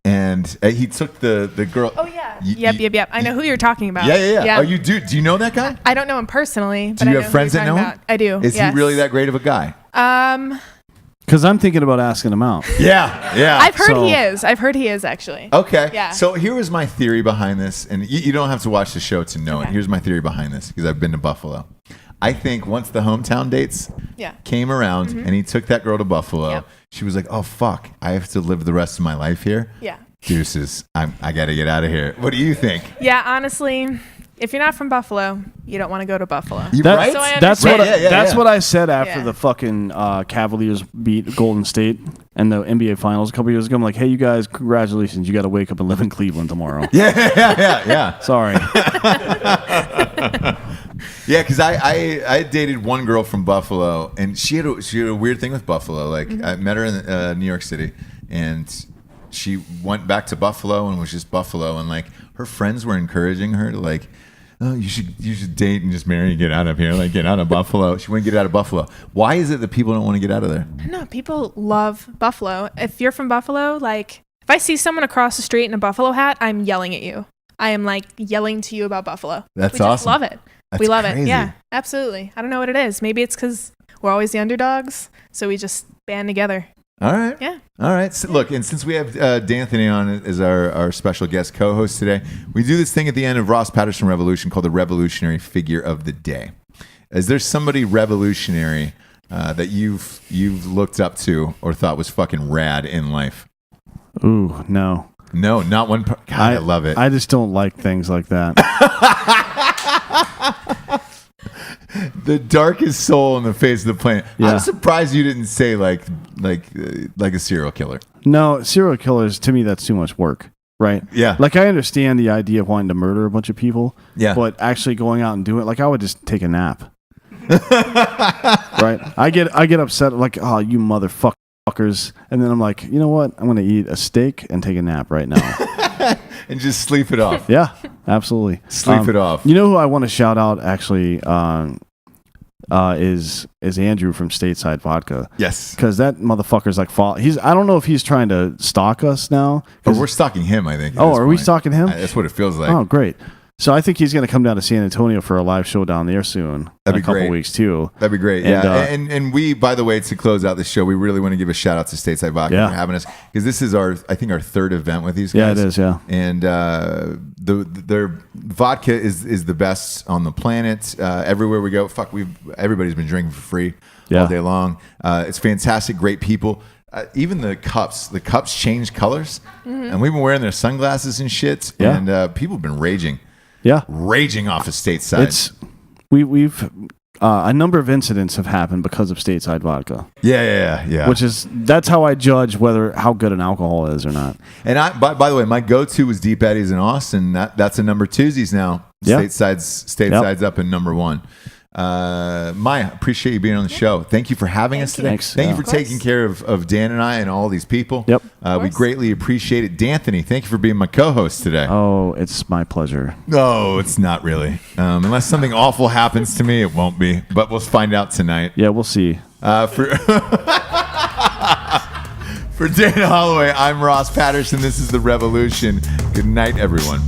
and he took the girl. Oh yeah. Y- Yep. I know who you're talking about. Yeah. Oh, you do? Do you know that guy? I don't know him personally. But Do you I have know friends who that you're know talking him? about. I do. Is yes. he really that great of a guy? Because I'm thinking about asking him out. Yeah. I've heard So- he is. I've heard he is actually. Okay. Yeah. So here was my theory behind this, and you don't have to watch the show to know it. Okay. Here's my theory behind this, because I've been to Buffalo. I think once the hometown dates Yeah. came around and he took that girl to Buffalo, Yep. she was like, "Oh fuck, I have to live the rest of my life here." Yeah. Deuces, I got to get out of here. What do you think? Yeah. Honestly, if you're not from Buffalo, you don't want to go to Buffalo. You That- right? So I That's understand. what Right, that's yeah. what I said after Yeah. the fucking Cavaliers beat Golden State and the NBA Finals a couple years ago. I'm like, hey, you guys, congratulations! You got to wake up and live in Cleveland tomorrow. yeah. Sorry. Yeah, because I dated one girl from Buffalo, and she had a weird thing with Buffalo. Like I met her in New York City, and she went back to Buffalo and was just Buffalo, and like her friends were encouraging her to like, oh, you should date and just marry and get out of here, like get out of Buffalo. She wouldn't get out of Buffalo. Why is it that people don't want to get out of there? No, people love Buffalo. If you're from Buffalo, like if I see someone across the street in a Buffalo hat, I'm yelling at you. I am like yelling to you about Buffalo. That's we just awesome. love it. That's we love crazy. it. Yeah, absolutely. I don't know what it is. Maybe it's because we're always the underdogs, so we just band together. All right. Yeah. All right. So, look, and since we have D'Anthony on as our special guest co-host today, we do this thing at the end of Ross Patterson Revolution called the Revolutionary Figure of the Day. Is there somebody revolutionary that you've looked up to or thought was fucking rad in life? Ooh, no. No, not one. God, I love it. I just don't like things like that. The darkest soul on the face of the planet. Yeah. I'm surprised you didn't say like a serial killer. No, serial killers, to me, that's too much work. Right? Yeah. Like, I understand the idea of wanting to murder a bunch of people. Yeah. But actually going out and doing it, like, I would just take a nap. Right? I get upset, like, oh, you motherfuckers. And then I'm like, you know what? I'm going to eat a steak and take a nap right now. And just sleep it off. Yeah, absolutely. Sleep it off. You know who I want to shout out, actually, is Andrew from Stateside Vodka. Yes. Because that motherfucker's like, I don't know if he's trying to stalk us now. But we're stalking him, I think. at Oh, this are we point. stalking him? That's what it feels like. Oh, great. So I think he's going to come down to San Antonio for a live show down there soon. That'd in be a couple great. weeks too. That'd be great. And, Yeah. And we, by the way, to close out the show, we really want to give a shout out to Stateside Vodka Yeah. for having us, because this is our third event with these Yeah, guys. it is. Yeah. And their vodka is the best on the planet. Everywhere we go, everybody's been drinking for free Yeah. all day long. It's fantastic, great people. Even the cups change colors, and we've been wearing their sunglasses and shit. Yeah. And people have been raging off of Stateside. It's we've a number of incidents have happened because of Stateside Vodka. Yeah. That's how I judge how good an alcohol is or not. And by the way, my go-to was Deep Eddies in Austin. That's a number twosies now. Yeah. Stateside's up in number one. Maya, appreciate you being on the show. Thank you for having us today. Thanks. Thank you Yeah. for taking care of Dan and I and all these people. Yep. We greatly appreciate it. D'Anthony, thank you for being my co-host today. Oh, it's my pleasure. No, it's not really. Unless something awful happens to me, it won't be. But we'll find out tonight. Yeah, we'll see. For Dan Holloway, I'm Ross Patterson. This is The Revolution. Good night, everyone.